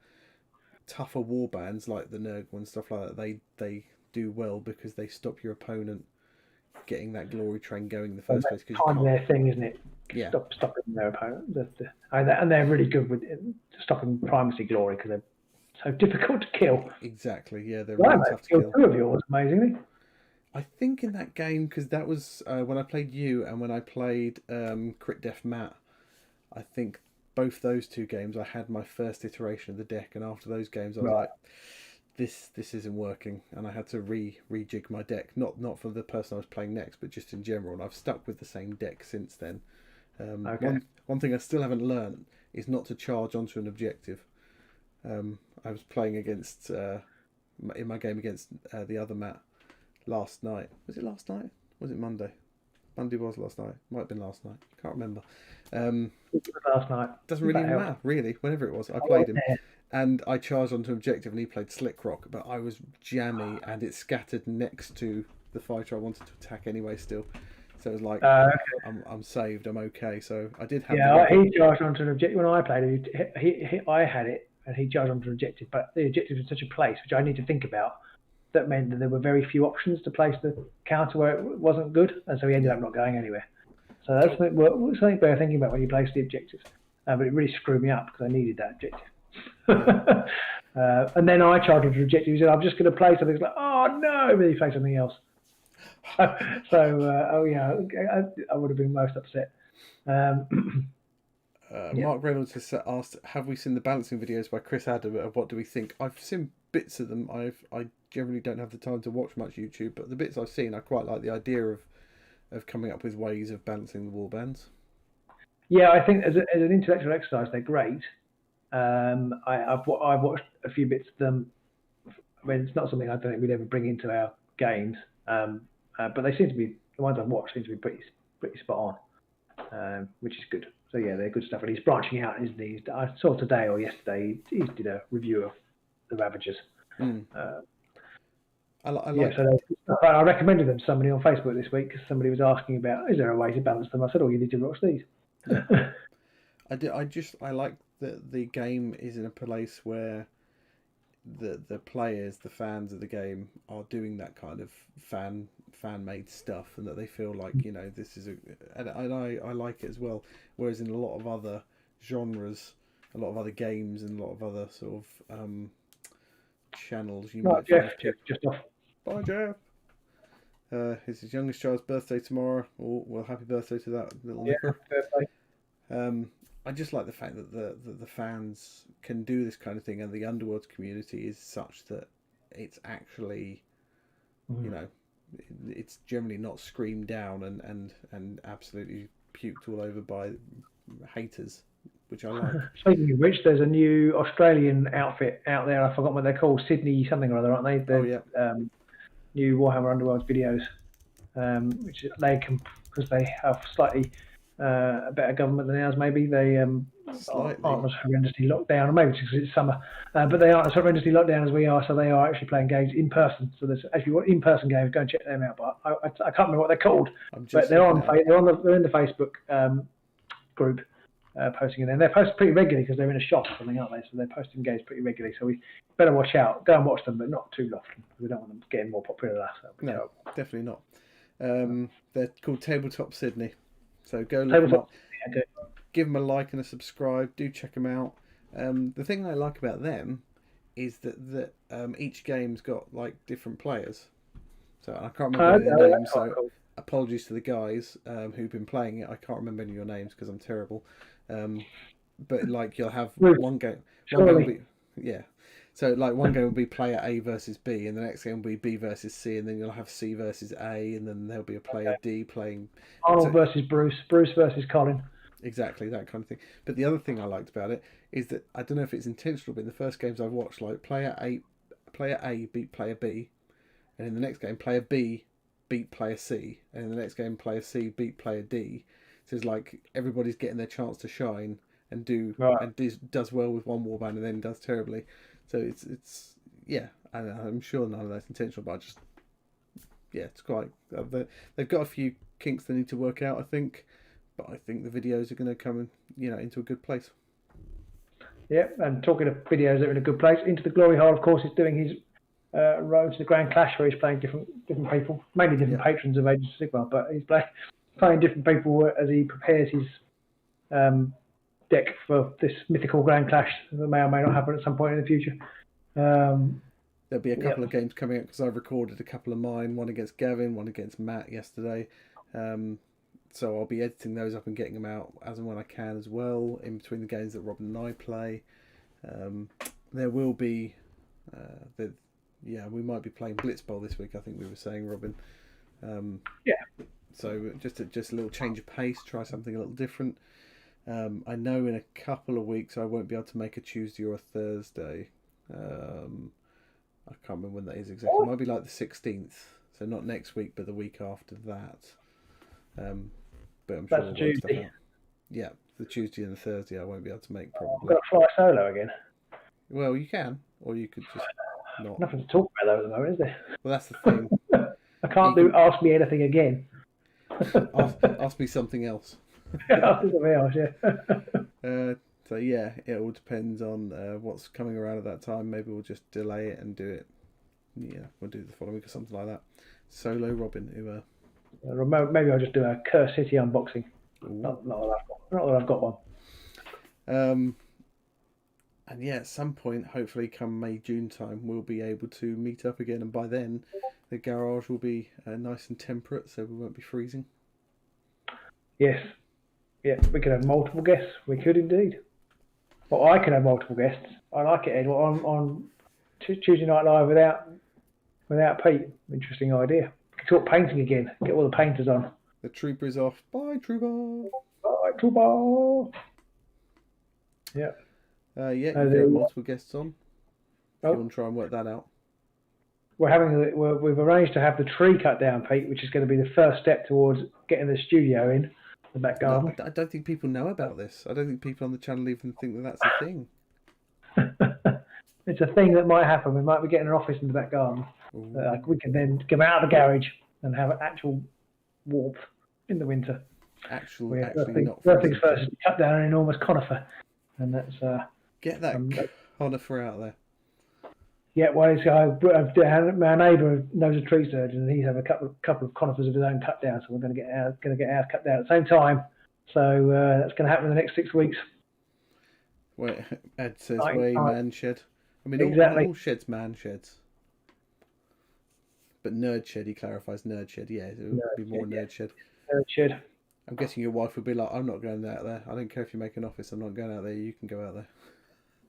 tougher warbands like the Nurgle and stuff like that, they do well because they stop your opponent getting that glory train going in the first place. That's kind of their thing, isn't it? Yeah. Stopping their opponent. And they're really good with stopping primacy glory because they're so difficult to kill. Exactly, yeah. They're really tough to kill. 2 of yours, amazingly. I think in that game, because that was when I played you and when I played Crit Def Matt, I think both those 2 games I had my first iteration of the deck, and after those games I was like, this isn't working, and I had to rejig my deck, not for the person I was playing next, but just in general, and I've stuck with the same deck since then. One thing I still haven't learned is not to charge onto an objective. I was playing against in my game against the other Matt last night. Was it last night? Was it Monday? Monday was last night. Might have been last night. Can't remember. Last night. Doesn't really matter, really. Whenever it was, I played him. And I charged onto objective and he played Slick Rock, but I was jammy and it scattered next to the fighter I wanted to attack anyway still. So it was like, I'm saved, I'm okay. So I did have... Yeah, he charged onto an objective. When I played it, I had it and he charged onto an objective, but the objective was in such a place, which I need to think about, that meant that there were very few options to place the counter where it wasn't good, and so he ended up not going anywhere. So that's something we're thinking about when you place the objectives. But it really screwed me up because I needed that objective. And then I charged onto an objective. He said, I'm just going to play something. It's like, oh no, really play something else. I would have been most upset. Mark Reynolds has asked, have we seen the balancing videos by Chris Adam? What do we think? I've seen bits of them. I generally don't have the time to watch much YouTube, but the bits I've seen, I quite like the idea of coming up with ways of balancing the warbands. Yeah, I think as an intellectual exercise, they're great. I've watched a few bits of them. I mean, it's not something I don't think we'd ever bring into our games, but they seem to be, the ones I've watched seem to be pretty spot on, which is good. So yeah, they're good stuff. And he's branching out, isn't he? I saw today or yesterday he did a review of the Ravages. I recommended them to somebody on Facebook this week because somebody was asking about, is there a way to balance them? I said, you need to watch these. I like that the game is in a place where the players, the fans of the game, are doing that kind of fan made stuff, and that they feel like this is and I like it as well. Whereas in a lot of other genres, a lot of other games, and a lot of other sort of channels, you might Jeff just off. Bye, Jeff. It's his youngest child's birthday tomorrow. Oh, well, happy birthday to that little nipper. Birthday. I just like the fact that the fans can do this kind of thing, and the Underworlds community is such that it's actually, it's generally not screamed down and absolutely puked all over by haters, which I like. Speaking of which, there's a new Australian outfit out there. I forgot what they're called. Sydney something or other, aren't they? New Warhammer Underworlds videos, which they can, because they have slightly a better government than ours. Maybe they aren't as horrendously locked down, or maybe it's because it's summer, but they aren't as horrendously locked down as we are. So they are actually playing games in person. So there's actually in-person games. Go and check them out. But I can't remember what they're called. But they're in the Facebook group. Posting in there. They're posting pretty regularly because they're in a shop or something, aren't they? So they're posting games pretty regularly. So we better watch out. Go and watch them, but not too often. We don't want them getting more popular than us. No, definitely not. They're called Tabletop Sydney. So go look them up. Give them a like and a subscribe. Do check them out. The thing I like about them is that each game's got like different players. So I can't remember any of the names. So cool. Apologies to the guys who've been playing it. I can't remember any of your names because I'm terrible. But like you'll have one game will be So like one game will be player A versus B, and the next game will be B versus C, and then you'll have C versus A, and then there'll be a player D playing Arnold versus Bruce, Bruce versus Colin. Exactly, that kind of thing. But the other thing I liked about it is that I don't know if it's intentional, but in the first games I've watched, like player A beat player B, and in the next game player B beat player C, and in the next game player C beat player D. So it's like everybody's getting their chance to shine and does well with one warband and then does terribly. So it's I'm sure none of that's intentional, but it's quite. They've got a few kinks they need to work out, I think. But I think the videos are going to come into a good place. Yeah, and talking of videos that are in a good place, Into the Glory Hole, of course, is doing his road to the Grand Clash, where he's playing different people, mainly different patrons of Age of Sigmar, but he's playing different people as he prepares his deck for this mythical Grand Clash that may or may not happen at some point in the future. There'll be a couple of games coming up because I recorded a couple of mine, one against Gavin, one against Matt yesterday. So I'll be editing those up and getting them out as and when I can as well, in between the games that Robin and I play. There will be, we might be playing Blitzball this week, I think we were saying, Robin. So just a little change of pace, try something a little different. I know in a couple of weeks I won't be able to make a Tuesday or a Thursday. I can't remember when that is exactly. It might be like the 16th, so not next week, but the week after that. But I'm sure that's Tuesday. Yeah, the Tuesday and the Thursday I won't be able to make probably. I've got to fly solo again. Well, you can, or you could just not. Nothing to talk about though at the moment, is there? Well, that's the thing. I can't ask me anything again. ask me something else. Ask me something else, yeah. So yeah, it all depends on what's coming around at that time. Maybe we'll just delay it and do it. Yeah, we'll do the following week or something like that. Solo Robin, maybe I'll just do a Curse City unboxing. Not that I've got one. And yeah, at some point, hopefully come May, June time, we'll be able to meet up again. And by then, the garage will be nice and temperate, so we won't be freezing. Yes. Yeah, we could have multiple guests. We could indeed. Well, I can have multiple guests. I like it, Ed. On Tuesday Night Live without Pete. Interesting idea. We could talk painting again. Get all the painters on. The trooper is off. Bye, trooper. Bye, trooper. Yeah. You've got multiple guests on. If you want to try and work that out. We've arranged to have the tree cut down, Pete, which is going to be the first step towards getting the studio in the back garden. No, I don't think people know about this. I don't think people on the channel even think that that's a thing. It's a thing that might happen. We might be getting an office in the back garden. We can then come out of the garage and have an actual warmth in the winter. Actually not. First things first is to cut down an enormous conifer, and that's get that conifer out there. Yeah, well, my neighbour knows a tree surgeon, and he's had a couple of conifers of his own cut down, so we're going to get ours cut down at the same time. So that's going to happen in the next 6 weeks. Wait, Ed says, man shed. I mean, exactly. all sheds, man sheds. But nerd shed, he clarifies nerd shed. Yeah, it would be more nerd shed. Nerd shed. I'm guessing your wife would be like, I'm not going out there. I don't care if you make an office. I'm not going out there. You can go out there.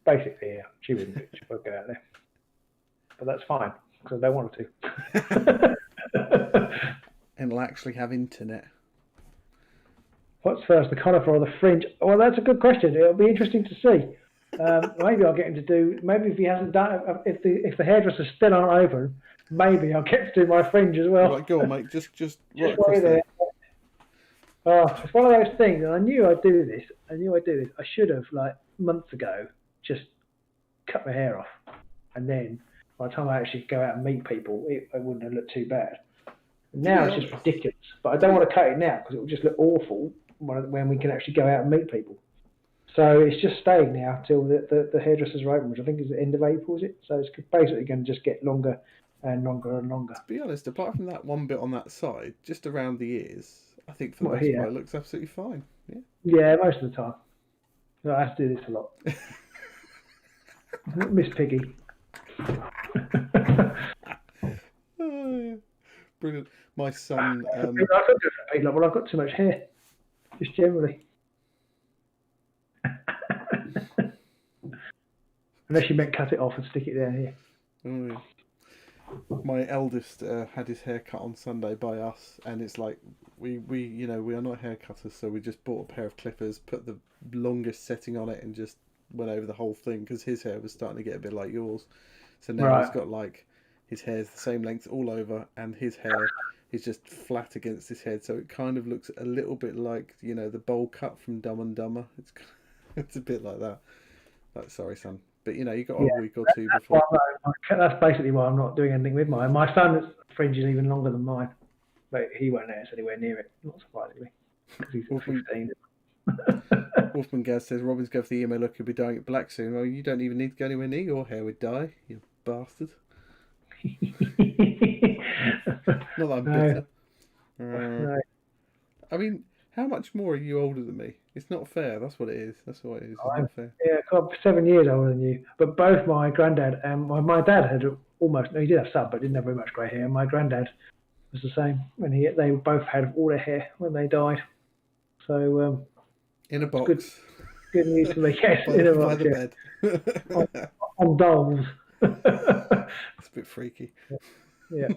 Basically, yeah. She wouldn't. She won't go out there. But that's fine, because they want her to. And it'll actually have internet. What's first, the conifer or the fringe? Well, that's a good question. It'll be interesting to see. Maybe I'll get him to do. Maybe if he hasn't done, if the hairdresser's still aren't open, maybe I'll get to do my fringe as well. Right, go on, mate. Just right across there. Oh, it's one of those things, and I knew I'd do this. I should have, like months ago, just cut my hair off, and then by the time I actually go out and meet people, it wouldn't have looked too bad. Now it's just ridiculous. But I don't want to cut it now because it will just look awful when we can actually go out and meet people. So it's just staying now till the hairdressers are open, which I think is the end of April, is it? So it's basically going to just get longer and longer and longer. To be honest, apart from that one bit on that side, just around the ears, I think for the most part it looks absolutely fine. Yeah, most of the time. I have to do this a lot. Miss Piggy. brilliant. My son. I could do it, well, I've got too much hair, just generally. Unless you meant cut it off and stick it down here. Oh, yeah. My eldest had his hair cut on Sunday by us, and it's like we are not hair cutters, so we just bought a pair of clippers, put the longest setting on it, and just went over the whole thing because his hair was starting to get a bit like yours. So now he's got like his hair's the same length all over, and his hair is just flat against his head, so it kind of looks a little bit like the bowl cut from Dumb and Dumber. It's a bit like that. Like, sorry, son. But you got a week or two before. That's basically why I'm not doing anything with mine. My son's fringe is even longer than mine, but he won't notice anywhere near it. Not surprisingly, because he's 15. Wolfman Gaz says Robin's going for the emo look. He'll be dyeing it black soon. Well, you don't even need to go anywhere near your hair with dye, you bastard. Not that I'm bitter. No. I mean, how much more are you older than me? It's not fair. That's what it is. That's what it is. It's not fair. Yeah, I'm 7 years older than you. But both my granddad and my dad had almost. No, he did have some, but didn't have very much grey hair. My granddad was the same. They both had all their hair when they died. So in a box. Good news for me. Yes, in a box. By the bed. on dolls. It's a bit freaky. Yeah.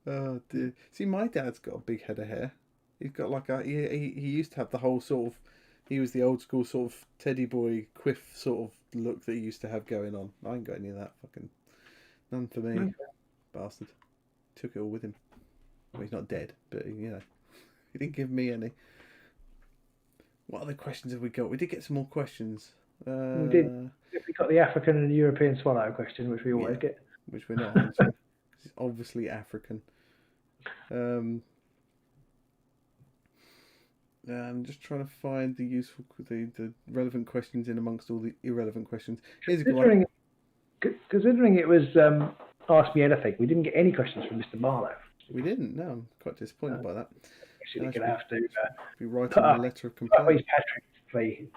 Oh dear. See, my dad's got a big head of hair. He's got like he used to have the whole sort of, he was the old school sort of teddy boy quiff sort of look that he used to have going on. I ain't got any of that. Fucking none for me. Okay. Bastard. Took it all with him. Well, he's not dead, but he didn't give me any. What other questions have we got? We did get some more questions. We did. We got the African and European swallow question, which we always get. Which we're not answering. It's obviously African. I'm just trying to find the relevant questions in amongst all the irrelevant questions. Here's a good one. Considering it was Ask Me Anything, we didn't get any questions from Mr. Marlowe. We didn't. No, I'm quite disappointed by that. Actually, going to have to be writing a letter of complaint. His Patrick fee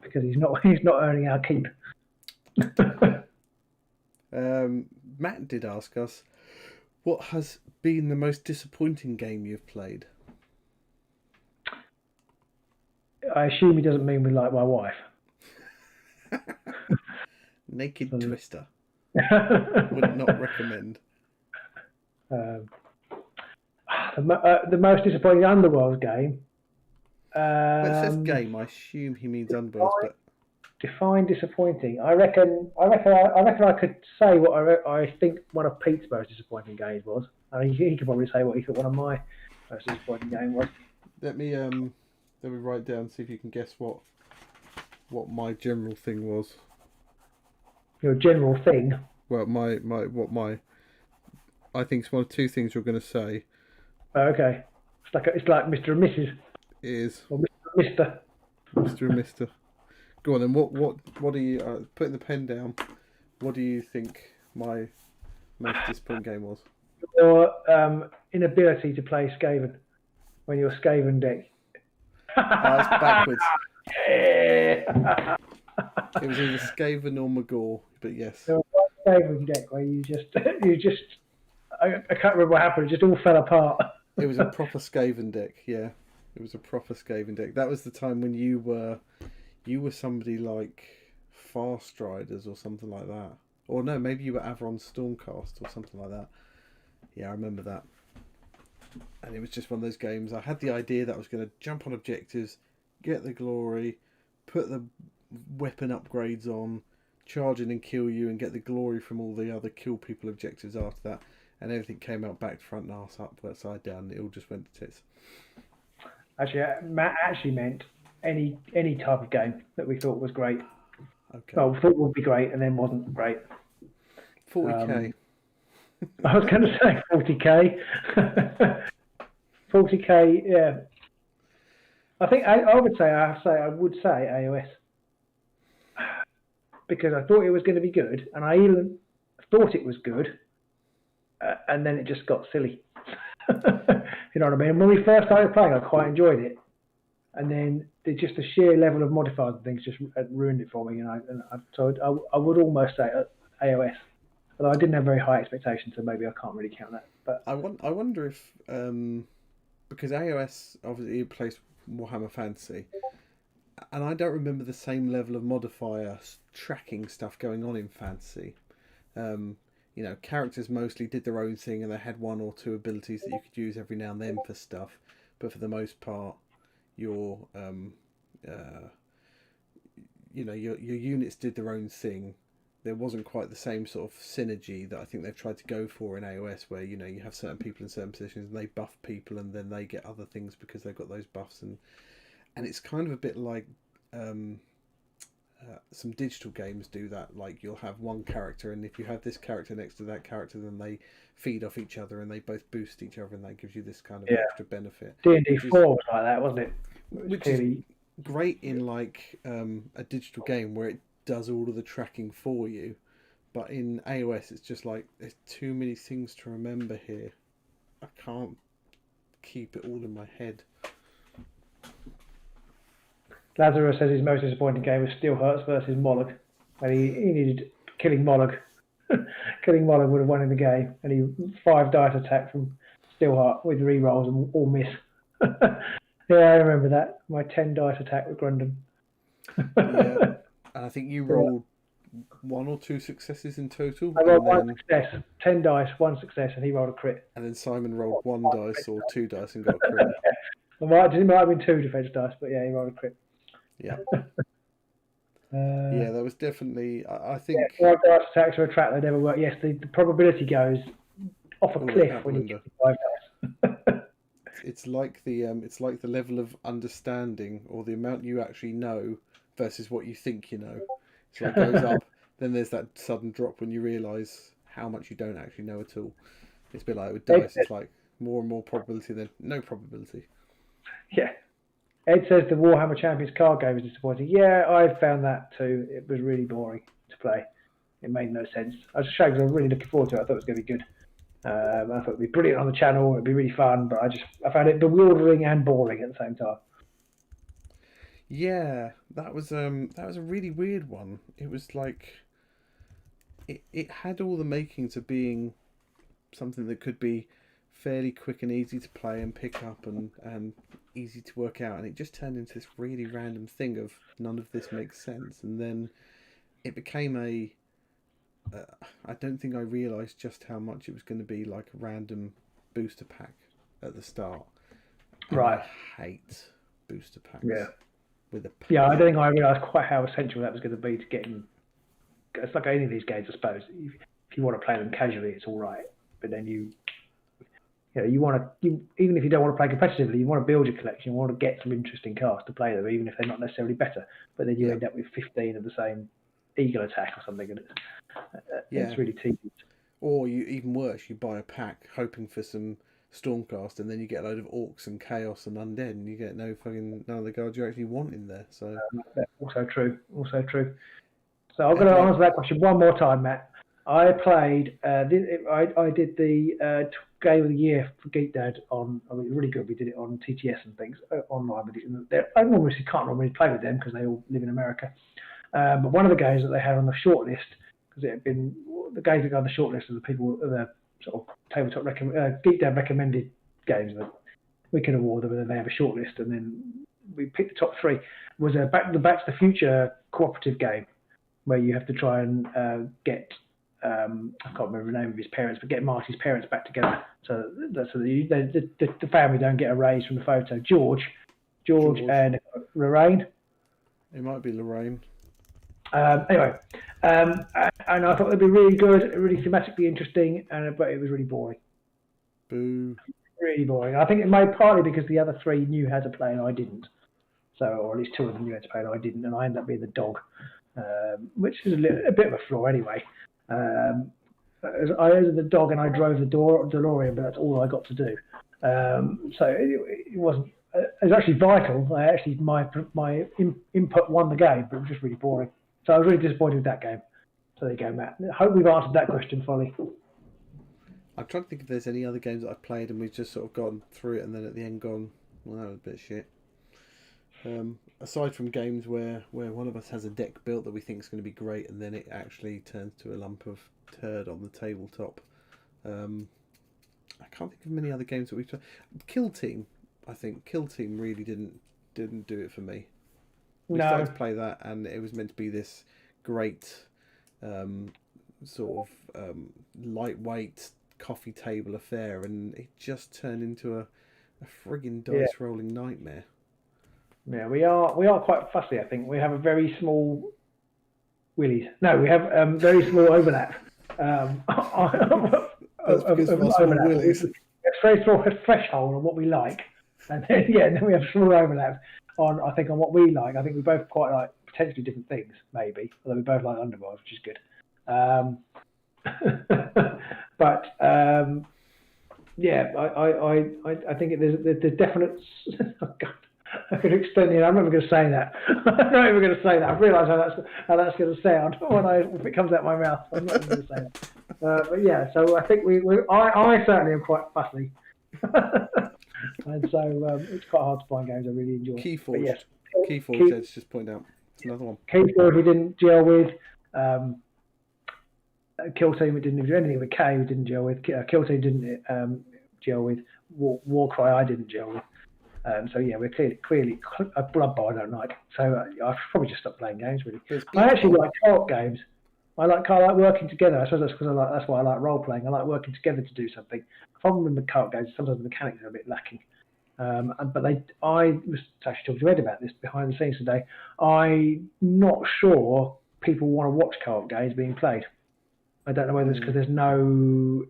because he's not earning our keep. Matt did ask us, what has been the most disappointing game you've played? I assume he doesn't mean we like my wife. Naked Twister. Would not recommend. The most disappointing Underworlds game. When it says game, I assume he means Underworlds, but define disappointing. I reckon I could say what I think one of Pete's most disappointing games was. I mean, he could probably say what he thought one of my most disappointing game was. Let me write down, see if you can guess what my general thing was. Your general thing? Well, I think it's one of two things you're going to say. Oh, okay. It's like Mr. and Mrs. It is. Or Mr. Mr. and Mr. Go on then. What do you putting the pen down? What do you think my most disappointing game was? Your inability to play Skaven when you're Skaven deck. It's backwards. It was either Skaven or Magor, but yes. There was one Skaven deck where you just I can't remember what happened. It just all fell apart. It was a proper Skaven deck. Yeah, it was a proper Skaven deck. That was the time when you were somebody like Farstriders or something like that. Or no, maybe you were Avalon Stormcast or something like that. Yeah, I remember that. And it was just one of those games. I had the idea that I was going to jump on objectives, get the glory, put the weapon upgrades on, charge in and kill you, and get the glory from all the other kill people objectives after that. And everything came out back to front and arse up, upside down. And it all just went to tits. Actually, Matt actually meant any type of game that we thought was great. Okay. Well, we thought would be great and then wasn't great. 40k. I was going to say 40k. 40k, yeah. I would say AOS. Because I thought it was going to be good, and I even thought it was good, and then it just got silly. You know what I mean? When we first started playing, I quite enjoyed it, and then just the sheer level of modifiers and things just ruined it for me. So I would almost say AOS. Although I didn't have very high expectations, so maybe I can't really count that. But I wonder if because AOS obviously replaced Warhammer Fantasy, and I don't remember the same level of modifier tracking stuff going on in Fantasy. You know, characters mostly did their own thing, and they had one or two abilities that you could use every now and then for stuff. But for the most part, your your units did their own thing. There wasn't quite the same sort of synergy that I think they've tried to go for in AOS, where you have certain people in certain positions and they buff people, and then they get other things because they've got those buffs, and it's kind of a bit like some digital games do that. Like you'll have one character, and if you have this character next to that character, then they feed off each other and they both boost each other, and that gives you this kind of extra benefit. D&D 4 was like that, wasn't it? Which is great in like a digital game where it does all of the tracking for you, but in AOS it's just like there's too many things to remember here. I can't keep it all in my head. Lazarus says his most disappointing game was Steelhearts versus Moloch, and he needed killing Moloch. Killing Moloch would have won in the game, and he 5 dice attack from Steelheart with rerolls and all miss. Yeah, I remember that. My 10 dice attack with Grundon. Yeah, and I think you rolled 1 or 2 successes in total. I rolled 1 success, 10 dice, 1 success, and he rolled a crit. And then Simon rolled 1 dice or 2 dice and got a crit. It might have been 2 defense dice, but yeah, he rolled a crit. Yeah. Yeah, that was definitely. I think. Yeah, 5 dice attacks are a trap. They never work. Yes, the probability goes off a cliff when you get 5 dice. It's like the level of understanding or the amount you actually know versus what you think you know. So it goes up, then there's that sudden drop when you realise how much you don't actually know at all. It's a bit like with dice. It's like more and more probability than no probability. Yeah. Ed says the Warhammer Champions card game is disappointing. Yeah, I found that too. It was really boring to play. It made no sense. I was ashamed because I was really looking forward to it. I thought it was going to be good. I thought it would be brilliant on the channel. It would be really fun, but I found it bewildering and boring at the same time. Yeah, that was a really weird one. It was like it had all the makings of being something that could be fairly quick and easy to play and pick up and easy to work out, and it just turned into this really random thing of none of this makes sense. And then it became I don't think I realised just how much it was going to be like a random booster pack at the start. And right. I hate booster packs. Yeah. With a yeah, I don't think I realised quite how essential that was going to be to getting. It's like any of these games, I suppose. If you want to play them casually, it's all right. But then you want to, even if you don't want to play competitively, you want to build your collection. You want to get some interesting cards to play them, even if they're not necessarily better. But then you end up with 15 of the same Eagle attack or something, and it's really tedious. Or even worse, you buy a pack hoping for some Stormcast, and then you get a load of Orcs and Chaos and Undead, and you get none of the cards you actually want in there. So also true. So I'm going to answer that question one more time, Matt. I played. I did the game of the year for Geek Dad on. I mean, it was really good. We did it on TTS and things online. I obviously can't normally play with them because they all live in America. But one of the games that they had on the shortlist, because it had been the games that got on the shortlist of the people, the sort of tabletop Geek Dad recommended games that we can award them, and then they have a shortlist, and then we picked the top 3. It was a Back to the Future cooperative game where you have to try and get. I can't remember the name of his parents, but get Marty's parents back together so the family don't get erased from the photo. George. And Lorraine. It might be Lorraine. Anyway, and I thought it'd be really good, really thematically interesting, but it was really boring. Boo. Really boring. I think it may partly because the other 3 knew how to play and I didn't. So, or at least 2 of them knew how to play and I didn't, and I ended up being the dog, which is a bit of a flaw anyway. I was the dog and I drove the DeLorean, but that's all I got to do. So it wasn't. It was actually vital. My input won the game, but it was just really boring. So I was really disappointed with that game. So there you go, Matt. I hope we've answered that question fully. I'm trying to think if there's any other games that I've played and we've just sort of gone through it and then at the end gone, well, that was a bit shit. Aside from games where one of us has a deck built that we think is going to be great, and then it actually turns to a lump of turd on the tabletop. I can't think of many other games that we've tried. Kill Team, I think Kill Team really didn't do it for me. We started to play that, and it was meant to be this great sort of lightweight coffee table affair, and it just turned into a frigging dice rolling nightmare. Yeah, we are quite fussy. I think we have a very small willies. No, we have very small overlap. That's because of our small willies. It's very small threshold on what we like, and then we have small overlaps on what we like. I think we both quite like potentially different things, maybe. Although we both like Underworlds, which is good. But yeah, I think there's definite. Oh God. I could extend it. I'm not even going to say that. I'm not even going to say that. I realise how that's going to sound if it comes out my mouth. I'm not even going to say that. But yeah, so I think I certainly am quite fussy, and so it's quite hard to find games I really enjoy. Keyforge. Yes, Keyforge. Let's just point out. It's another one. Keyforge we didn't gel with. Kill Team we didn't do anything with K. We didn't gel with. Kill Team didn't gel with. Warcry I didn't gel with. So yeah, we're clearly a Blood Bowl I don't like. So I've probably just stopped playing games really. I actually like co-op games. I like working together. I suppose that's because that's why I like role playing. I like working together to do something. The problem with co-op games, sometimes the mechanics are a bit lacking. But I was actually talking to Ed about this behind the scenes today. I'm not sure people want to watch co-op games being played. I don't know whether it's because there's no.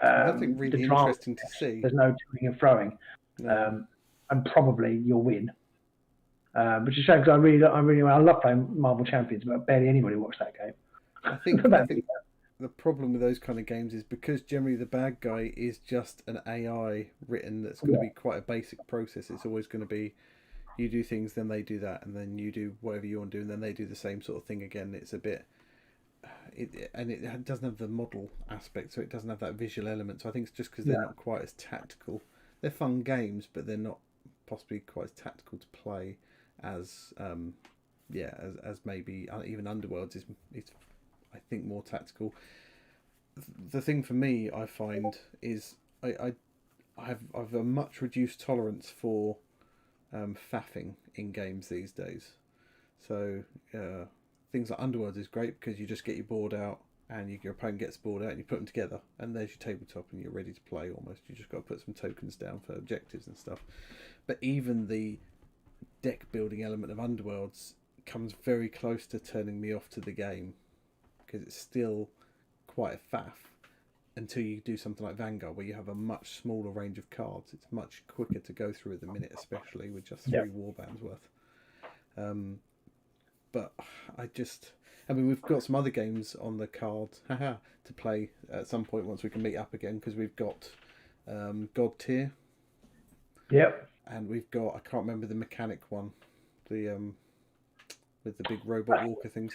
I think really interesting to see. There's no toing and throwing. No. And probably you'll win, which is a shame because I love playing Marvel Champions, but barely anybody watched that game. I think the problem with those kind of games is because generally the bad guy is just an AI written that's going to be quite a basic process. It's always going to be you do things, then they do that, and then you do whatever you want to do, and then they do the same sort of thing again. It's a bit. It doesn't have the model aspect, so it doesn't have that visual element. So I think it's just because they're not quite as tactical. They're fun games, but they're not possibly quite as tactical to play as as maybe even Underworlds is I think more tactical. The thing for me I find is I have a much reduced tolerance for faffing in games these days. So things like Underworlds is great because you just get your board out and your opponent gets bored out and you put them together and there's your tabletop and you're ready to play almost. You just got to put some tokens down for objectives and stuff. But even the deck building element of Underworlds comes very close to turning me off to the game because it's still quite a faff until you do something like Vanguard where you have a much smaller range of cards. It's much quicker to go through at the minute, especially with just 3 warbands worth. But we've got some other games on the card to play at some point once we can meet up again because we've got God Tier. Yep. And we've got, I can't remember the mechanic one, the with the big robot walker things.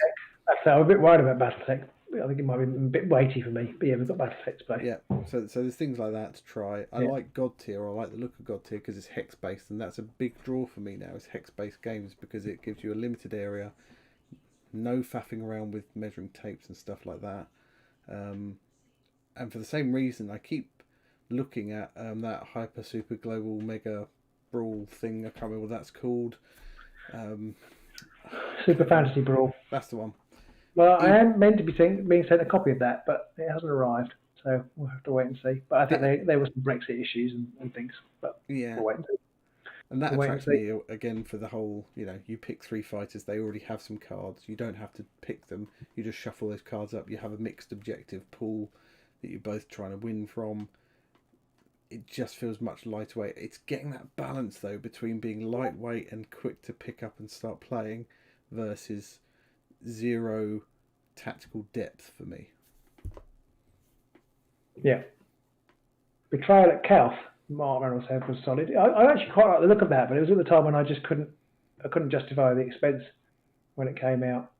I'm a bit worried about Battletech. I think it might be a bit weighty for me. But yeah, we've got Battletech to play. Yeah, so there's things like that to try. I like God Tier, or I like the look of God Tier because it's hex based, and that's a big draw for me now. Is hex based games because it gives you a limited area. No faffing around with measuring tapes and stuff like that. And for the same reason, I keep looking at that hyper super global mega brawl thing. I can't remember what that's called. Super Fantasy Brawl. That's the one. Well, I am meant to be being sent a copy of that, but it hasn't arrived. So we'll have to wait and see. But I think there were some Brexit issues and things. But we'll wait and see. And that attracts me again for the whole, you pick 3 fighters, they already have some cards. You don't have to pick them. You just shuffle those cards up. You have a mixed objective pool that you're both trying to win from. It just feels much lightweight. It's getting that balance, though, between being lightweight and quick to pick up and start playing versus 0 tactical depth for me. Yeah. Betrayal at Calth. Mark Reynolds said was solid. I actually quite like the look of that, but it was at the time when I couldn't justify the expense when it came out.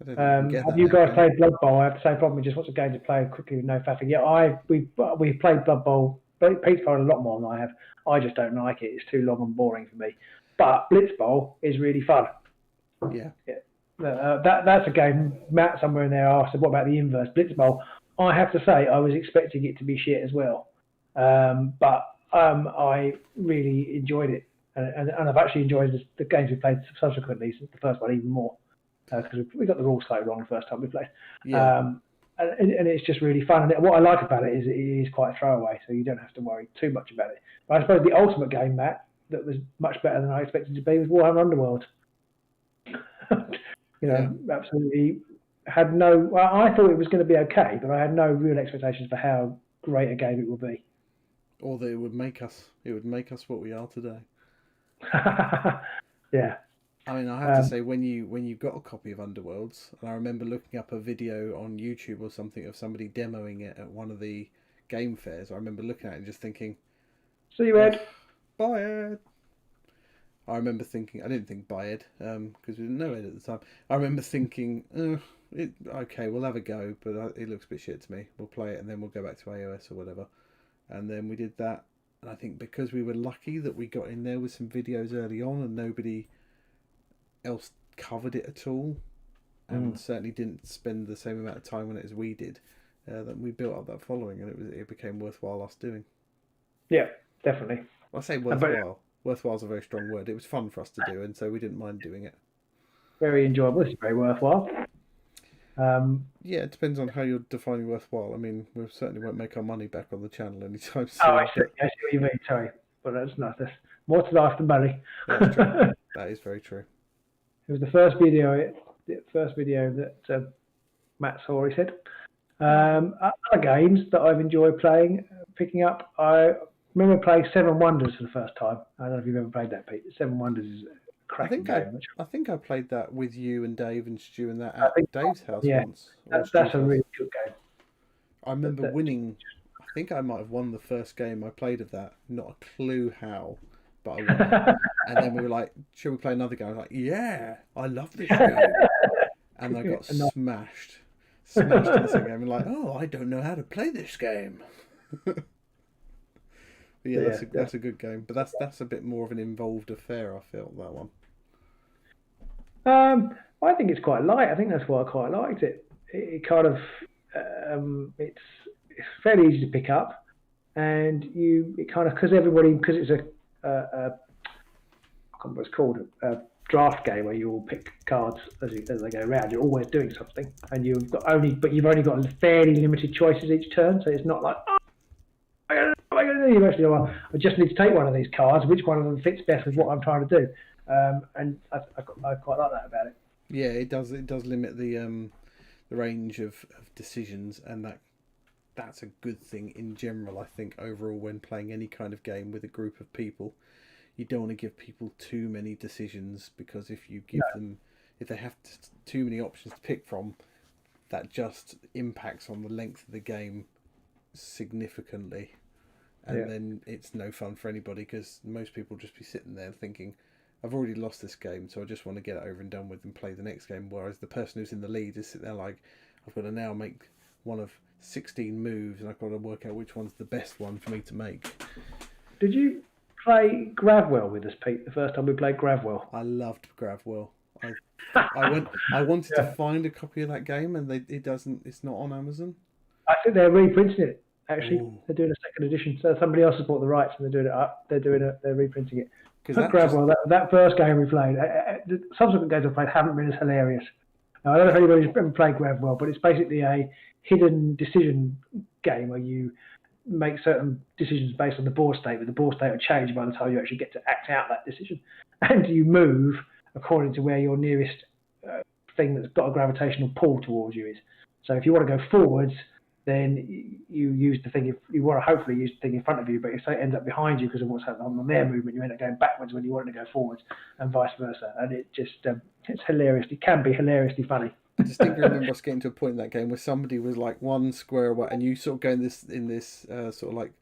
Have you guys played Blood Bowl? I have the same problem. We just want a game to play quickly with no faffing. Yeah, we played Blood Bowl. Pete's played a lot more than I have. I just don't like it. It's too long and boring for me. But Blitzball is really fun. Yeah. That's a game. Matt somewhere in there asked, what about the inverse, Blitzball? I have to say, I was expecting it to be shit as well. But I really enjoyed it. And I've actually enjoyed the games we played subsequently, since the first one even more. Because we got the rules slightly wrong the first time we played. Yeah. And it's just really fun. And what I like about it is it is quite throwaway, so you don't have to worry too much about it. But I suppose the ultimate game, Matt, that was much better than I expected to be was Warhammer Underworlds. Absolutely had no. Well, I thought it was going to be okay, but I had no real expectations for how great a game it would be. Or that it would make us what we are today. Yeah. I mean, I have to say, when you got a copy of Underworlds, and I remember looking up a video on YouTube or something of somebody demoing it at one of the game fairs, I remember looking at it and just thinking, "See you, Ed." Bye, Ed. I remember thinking, I didn't think bye, Ed, because we didn't know Ed at the time. I remember thinking, okay, we'll have a go, but it looks a bit shit to me. We'll play it and then we'll go back to AOS or whatever. And then we did that, and I think because we were lucky that we got in there with some videos early on and nobody else covered it at all, and certainly didn't spend the same amount of time on it as we did, that we built up that following, and it became worthwhile us doing. Yeah, definitely. I say worthwhile. Worthwhile is a very strong word. It was fun for us to do, and so we didn't mind doing it. Very enjoyable. It's very worthwhile. Yeah, it depends on how you're defining worthwhile. I mean, we certainly won't make our money back on the channel anytime soon. Oh, I see what you mean. Sorry, but that's not this. More to life than money. That's true. That is very true. It was the first video that Matt saw, he said. Other games that I've enjoyed picking up, I remember playing Seven Wonders for the first time. I don't know if you've ever played that, Pete. Seven Wonders is a cracking game. I think I played that with you and Dave and Stu and that at Dave's house once. That's a really good game. I remember winning. I think I might have won the first game I played of that. Not a clue how. But I won. And then we were like, should we play another game? I was like, yeah, I love this game. And I got smashed in the second game. And like, oh, I don't know how to play this game. But yeah, that's a good game. But that's a bit more of an involved affair, I felt, that one. I think it's quite light. I think that's why I quite liked it. It kind of, it's fairly easy to pick up. And because it's a, I can't remember what it's called, a draft game where you all pick cards as they go around. You're always doing something, and you've only got fairly limited choices each turn. So it's not like, I just need to take one of these cards. Which one of them fits best with what I'm trying to do? And I quite like that about it. Yeah, it does limit the range of decisions, and that's a good thing in general, I think, overall, when playing any kind of game with a group of people. You don't want to give people too many decisions, because if you give them, if they have too many options to pick from, that just impacts on the length of the game significantly. And then it's no fun for anybody, because most people just be sitting there thinking, I've already lost this game, so I just want to get it over and done with and play the next game. Whereas the person who's in the lead is sitting there like, I've got to now make one of 16 moves, and I've got to work out which one's the best one for me to make. Did you play Gravwell with us, Pete, the first time we played Gravwell? I loved Gravwell. I wanted to find a copy of that game, and it's not on Amazon. I think they're reprinting it, actually. Ooh. They're doing a second edition. So somebody else has bought the rights, and they're doing it up. They're reprinting it. Gravwell, that first game we played, the subsequent games I've played haven't been as hilarious. Now, I don't know if anybody's ever played Gravwell, but it's basically a hidden decision game where you make certain decisions based on the board state, but the board state will change by the time you actually get to act out that decision. And you move according to where your nearest thing that's got a gravitational pull towards you is. So if you want to go forwards, then you use the thing, you want to hopefully use the thing in front of you, but if it ends up behind you because of what's happening on their movement, you end up going backwards when you want to go forwards, and vice versa. And it just, it's hilarious. It can be hilariously funny. I distinctly remember us getting to a point in that game where somebody was like one square away, and you sort of go in this sort of like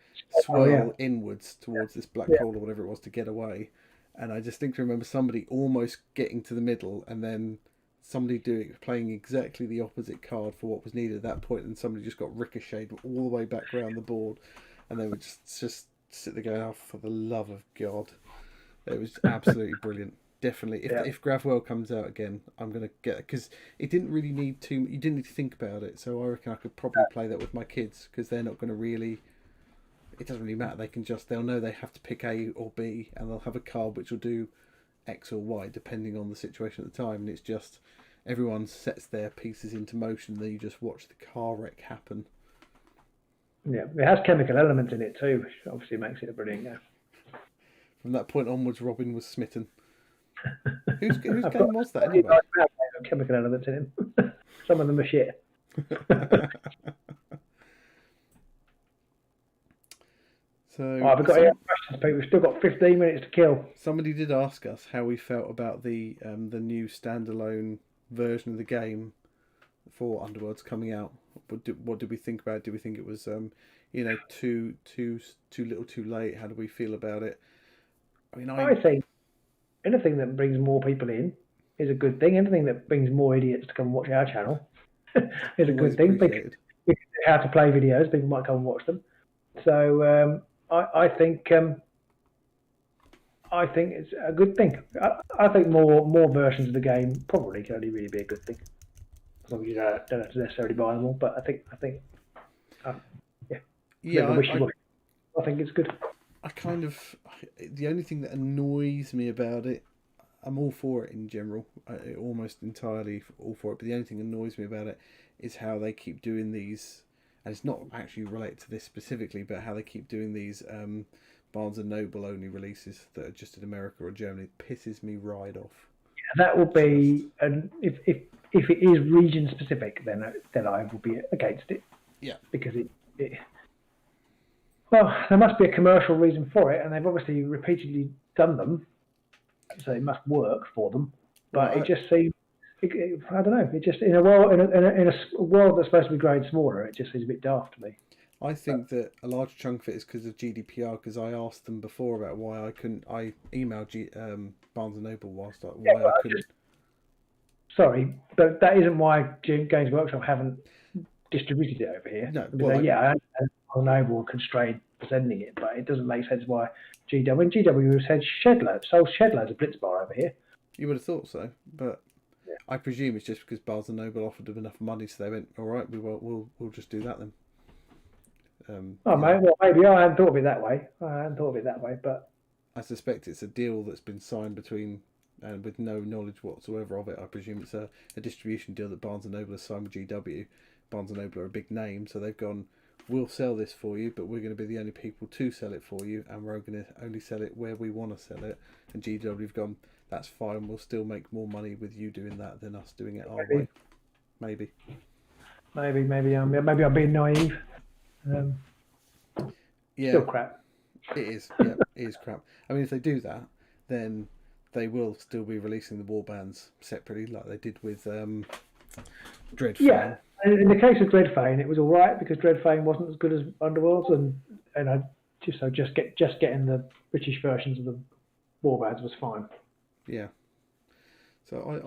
swirl inwards towards this black hole or whatever it was to get away. And I distinctly remember somebody almost getting to the middle, and then somebody playing exactly the opposite card for what was needed at that point, and somebody just got ricocheted all the way back around the board, and they would just sit there going, oh, for the love of God. It was absolutely brilliant. Definitely. Yeah. If Gravwell comes out again, I'm gonna get it, because it didn't really need to. You didn't need to think about it. So I reckon I could probably play that with my kids, because they're not going to really. It doesn't really matter. They'll know they have to pick A or B, and they'll have a card which will do X or Y depending on the situation at the time. And it's just everyone sets their pieces into motion. Then you just watch the car wreck happen. Yeah, it has chemical elements in it too, which obviously makes it a brilliant game. From that point onwards, Robin was smitten. Whose game was that I've anyway? got chemical elements in him. Some of them are shit. So I've got any questions, Pete. We've still got 15 minutes to kill. somebody did ask us how we felt about the new standalone version of the game for Underworlds coming out. What did we think about it? Did we think it was too little, too late? How do we feel about it? I mean, I think anything that brings more people in is a good thing. Anything that brings more idiots to come and watch our channel is a good thing. Because how to play videos, people might come and watch them. So I think it's a good thing. I think more versions of the game probably can only really be a good thing. As long as you don't have to necessarily buy them all. But I think I think it's good. The only thing that annoys me about it, I'm all for it in general, almost entirely all for it, but the only thing that annoys me about it is how they keep doing these, and it's not actually related to this specifically, but how they keep doing these Barnes & Noble only releases that are just in America or Germany. It pisses me right off. Yeah, that will be, if it is region specific, then I will be against it. Yeah. Because well, there must be a commercial reason for it, and they've obviously repeatedly done them, so it must work for them. But it just seems, I don't know. It just in a world that's supposed to be growing smaller, it just seems a bit daft to me. I think that a large chunk of it is because of GDPR. Because I asked them before about why I couldn't. I emailed Barnes and Noble I couldn't. Sorry, but that isn't why Games Workshop haven't distributed it over here. No, I understand Noble were constrained for sending it, but it doesn't make sense why GW. When GW said sold shed loads of Blitzbar over here. You would have thought so, but yeah. I presume it's just because Barnes and Noble offered them enough money, so they went, "All right, we'll just do that then." Mate, well, maybe I hadn't thought of it that way. But I suspect it's a deal that's been signed between and with no knowledge whatsoever of it. I presume it's a distribution deal that Barnes and Noble has signed with GW. Barnes and Noble are a big name, so they've gone, "We'll sell this for you, but we're going to be the only people to sell it for you, and we're going to only sell it where we want to sell it." And GW have gone, "That's fine. We'll still make more money with you doing that than us doing it our way." Maybe I'm being naive. Still crap. It is. Yeah, it is crap. I mean, if they do that, then they will still be releasing the Warbands separately, like they did with Dreadfane. Yeah, and in the case of Dreadfane, it was all right because Dreadfane wasn't as good as Underworlds, and I just getting the British versions of the Warbands was fine. Yeah. So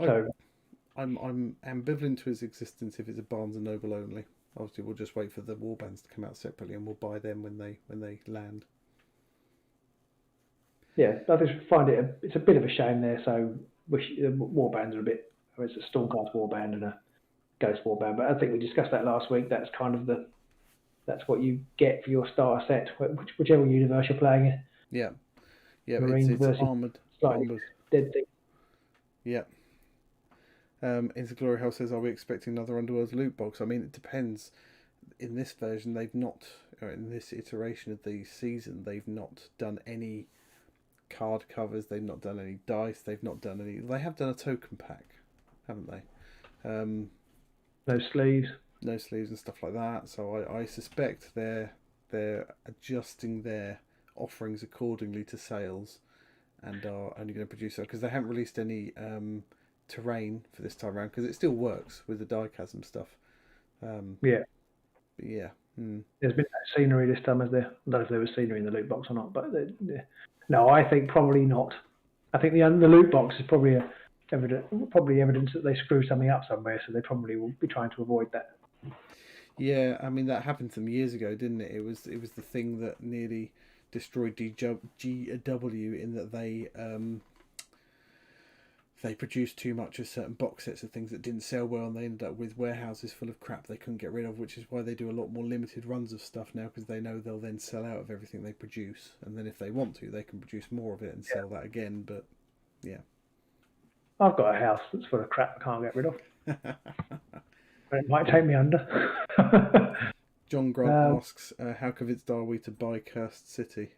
I'm ambivalent to its existence if it's a Barnes and Noble only. Obviously, we'll just wait for the Warbands to come out separately, and we'll buy them when they land. Yeah, I just find it's a bit of a shame there. So wish the Warbands are a bit. It's a Stormcast Warband and a Ghost Warband, but I think we discussed that last week. That's kind of that's what you get for your starter set, whichever universe you're playing in. Yeah, yeah, Marines it's armored. Dead thing. Yeah. Into Glory Hell says, "Are we expecting another Underworlds loot box?" I mean, it depends. In this version, they've not, or in this iteration of the season, they've not done any card covers. They've not done any dice. They've not done any. They have done a token pack, haven't they? No sleeves. No sleeves and stuff like that. So I suspect they're adjusting their offerings accordingly to sales, and are only going to produce that because they haven't released any terrain for this time around, because it still works with the die chasm stuff. Yeah. There's been no scenery this time, has there? I don't know if there was scenery in the loot box or not, but no, I think probably not. I think the loot box is probably evidence that they screw something up somewhere, so they probably will be trying to avoid that. Yeah, I mean that happened to them years ago, didn't it? It was the thing that nearly destroyed GW in that they produced too much of certain box sets of things that didn't sell well, and they ended up with warehouses full of crap they couldn't get rid of, which is why they do a lot more limited runs of stuff now, because they know they'll then sell out of everything they produce, and then if they want to, they can produce more of it and sell that again. But yeah, I've got a house that's full of crap I can't get rid of. It might take me under. John Grant asks, how convinced are we to buy Cursed City?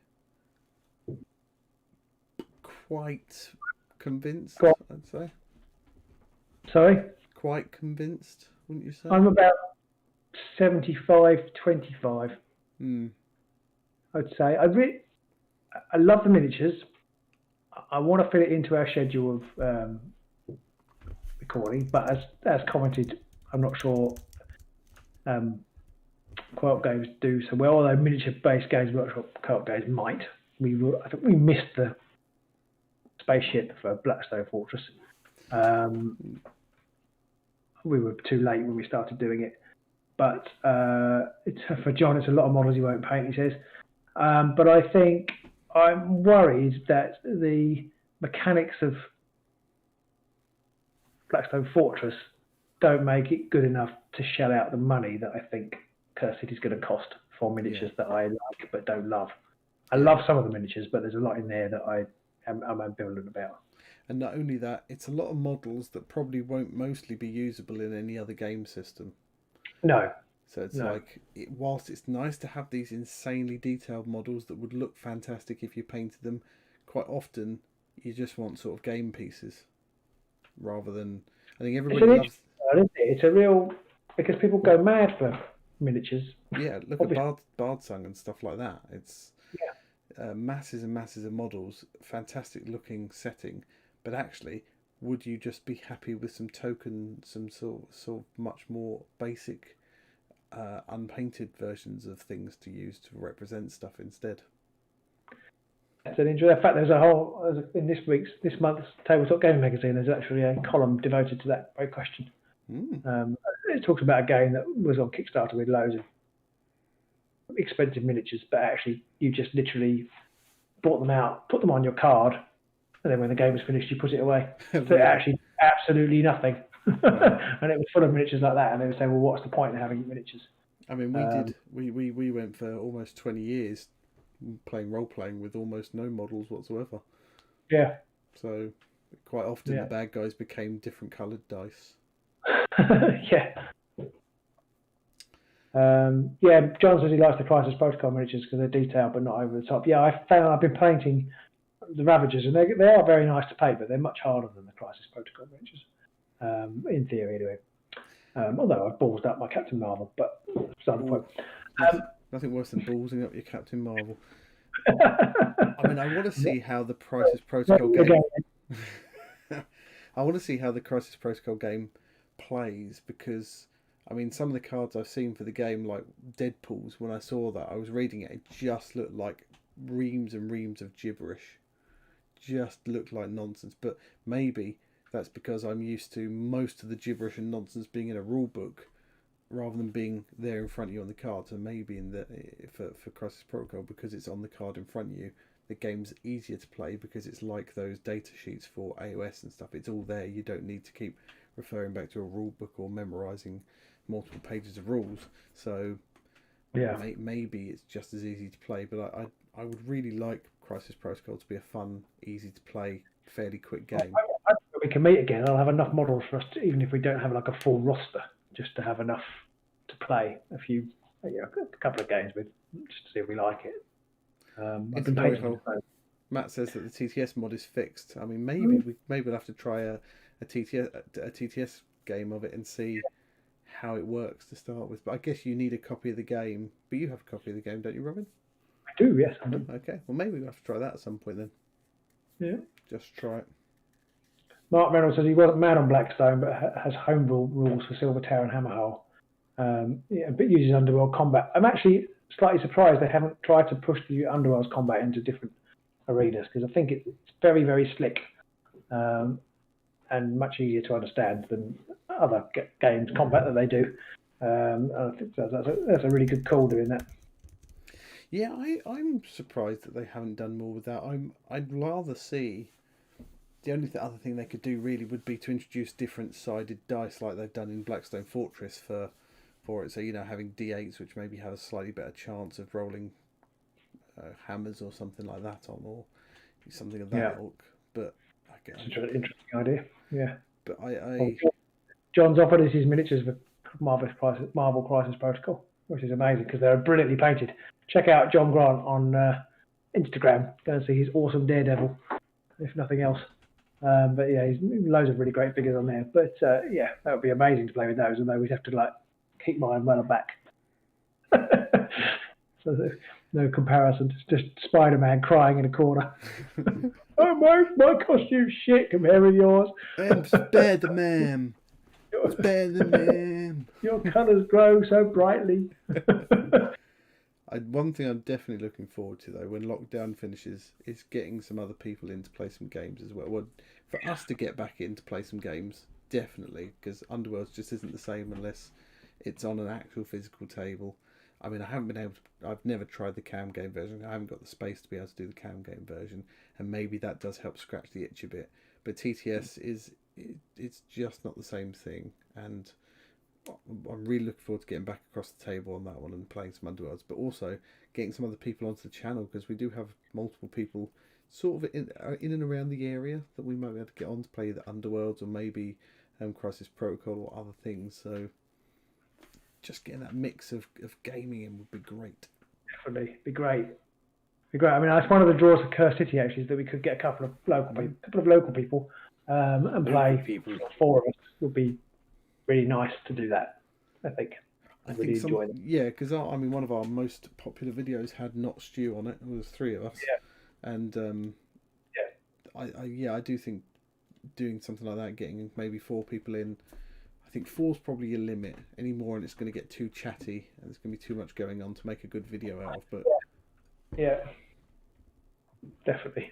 Quite convinced, I'd say. Sorry? Quite convinced, wouldn't you say? I'm about 75-25. I'd say. I love the miniatures. I want to fit it into our schedule of recording, but as commented, I'm not sure co-op games do so well, although miniature-based games, workshop co-op games might. I think we missed the spaceship for Blackstone Fortress. We were too late when we started doing it, but for John, it's a lot of models he won't paint, he says. But I think I'm worried that the mechanics of Blackstone Fortress don't make it good enough to shell out the money that I think Cursed City is going to cost for miniatures that I like but don't love. I love some of the miniatures, but there's a lot in there that I'm ambivalent about. And not only that, it's a lot of models that probably won't mostly be usable in any other game system. No. So it's whilst it's nice to have these insanely detailed models that would look fantastic if you painted them, quite often you just want sort of game pieces rather than... I think everybody loves... It's a real... Because people go mad for miniatures. Yeah, look at Bardsung and stuff like that. It's masses and masses of models, fantastic looking setting, but actually, would you just be happy with some sort of much more basic, unpainted versions of things to use to represent stuff instead? That's an interesting. In fact, in this month's Tabletop Gaming Magazine, there's actually a column devoted to that very question. It talks about a game that was on Kickstarter with loads of expensive miniatures, but actually you just literally bought them out, put them on your card, and then when the game was finished, you put it away. So it actually absolutely nothing. And it was full of miniatures like that, and they were saying, well, what's the point in having miniatures? I mean, we went for almost 20 years playing role-playing with almost no models whatsoever. Yeah. So quite often the bad guys became different coloured dice. John says he likes the Crisis Protocol miniatures because they're detailed but not over the top. Yeah, I've been painting the Ravages, and they are very nice to paint, but they're much harder than the Crisis Protocol miniatures, in theory anyway. Although I've ballsed up my Captain Marvel, but that's the point. Nothing worse than ballsing up your Captain Marvel. I mean, I want to see how the Crisis Protocol game... I want to see how the Crisis Protocol game plays, because I mean, some of the cards I've seen for the game, like Deadpool's, when I saw that, I was reading it, it just looked like reams and reams of gibberish. Just looked like nonsense. But maybe that's because I'm used to most of the gibberish and nonsense being in a rule book rather than being there in front of you on the card. So maybe for Crisis Protocol, because it's on the card in front of you, the game's easier to play because it's like those data sheets for AOS and stuff. It's all there. You don't need to keep referring back to a rule book or memorising multiple pages of rules. So maybe it's just as easy to play. But I would really like Crisis Protocol to be a fun, easy to play, fairly quick game. We can meet again. I'll have enough models for us to, even if we don't have like a full roster, just to have enough to play a couple of games with, just to see if we like it. I've been painting. Matt says that the TTS mod is fixed. I mean, maybe we'll have to try a TTS game of it and see how it works to start with. But I guess you need a copy of the game. But you have a copy of the game, don't you, Robin? I do, yes. I do. Okay, well maybe we'll have to try that at some point then. Yeah. Just try it. Mark Reynolds says he wasn't mad on Blackstone, but has homebrew rules for Silver Tower and Hammerhole. But uses Underworld combat. I'm actually slightly surprised they haven't tried to push the Underworld's combat into different arenas, because I think it's very, very slick and much easier to understand than other games combat that they do. I think that's a really good call doing that. Yeah, I'm surprised that they haven't done more with that. I'd rather see. The only other thing they could do really would be to introduce different sided dice like they've done in Blackstone Fortress for it. So, having D8s which maybe have a slightly better chance of rolling hammers or something like that on, or something of that ilk. But it's an interesting idea. Yeah. But John's offered us his miniatures for Marvel Crisis Protocol, which is amazing because they're brilliantly painted. Check out John Grant on Instagram. Go and see his awesome Daredevil, if nothing else. But yeah, he's loads of really great figures on there. But yeah, that would be amazing to play with those, although we'd have to keep mine well back. So there's no comparison. It's just Spider-Man crying in a corner. Oh, my costume's shit compared with yours. I'm Spider-Man. Spider-Man. Your colours grow so brightly. One thing I'm definitely looking forward to, though, when lockdown finishes, is getting some other people in to play some games as well. For us to get back in to play some games, definitely, because Underworlds just isn't the same unless it's on an actual physical table. I mean, I've never tried the cam game version. I haven't got the space to be able to do the cam game version, and maybe that does help scratch the itch a bit. But TTS it's just not the same thing, and I'm really looking forward to getting back across the table on that one and playing some Underworlds, but also getting some other people onto the channel, because we do have multiple people sort of in and around the area that we might be able to get on to play the Underworlds or maybe Crisis Protocol or other things. So just getting that mix of gaming in would be great. Definitely, be great. I mean, that's one of the draws of Curse City actually, is that we could get a couple of local people and play. 4 of us would be really nice to do that. I think. I really think enjoy them. Yeah, because I mean, one of our most popular videos had Not Stew on it. There was 3 of us. Yeah. And I do think doing something like that, getting maybe 4 people in. I think 4's probably your limit. Any more and it's going to get too chatty and there's going to be too much going on to make a good video out of. But yeah, definitely.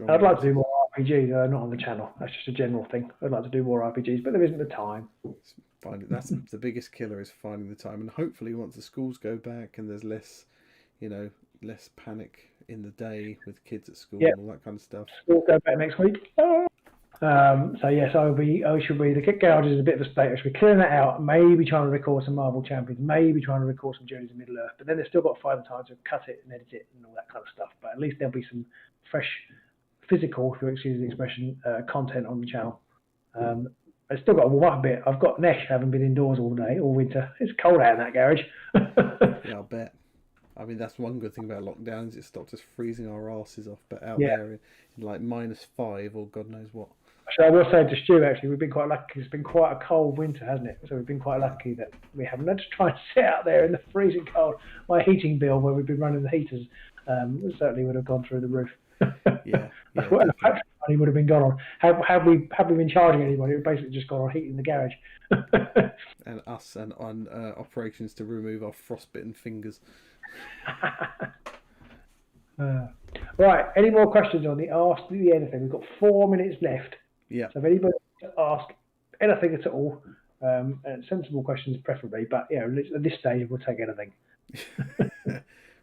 I'd like to do more RPGs, not on the channel. That's just a general thing. I'd like to do more RPGs, but there isn't the time. That's the biggest killer, is finding the time. And hopefully once the schools go back and there's less panic in the day with kids at school and all that kind of stuff. School go back next week. So yes, I should be. The kick gouge is a bit of a state. I should be clearing that out. Maybe trying to record some Marvel Champions. Maybe trying to record some Journeys in Middle Earth. But then they've still got to find the time to cut it and edit it and all that kind of stuff. But at least there'll be some fresh, physical, if you excuse the expression, content on the channel. I've still got to warm up a bit. I've got Nesh, having been indoors all day, all winter. It's cold out in that garage. Yeah, I'll bet. I mean, that's one good thing about lockdowns. It stopped us freezing our asses off. But out there in like -5 or God knows what. Actually, I will say to Stu, actually, we've been quite lucky. It's been quite a cold winter, hasn't it? So we've been quite lucky that we haven't had to try and sit out there in the freezing cold. My heating bill, where we've been running the heaters, certainly would have gone through the roof. Yeah. The factory money would have been gone on. Have we been charging anybody? We've basically just gone on heating the garage. And us and on operations to remove our frostbitten fingers. Right. Any more questions on the Ask the Anything? We've got 4 minutes left. Yeah. So if anybody wants to ask anything at all, sensible questions preferably, but at this stage we'll take anything.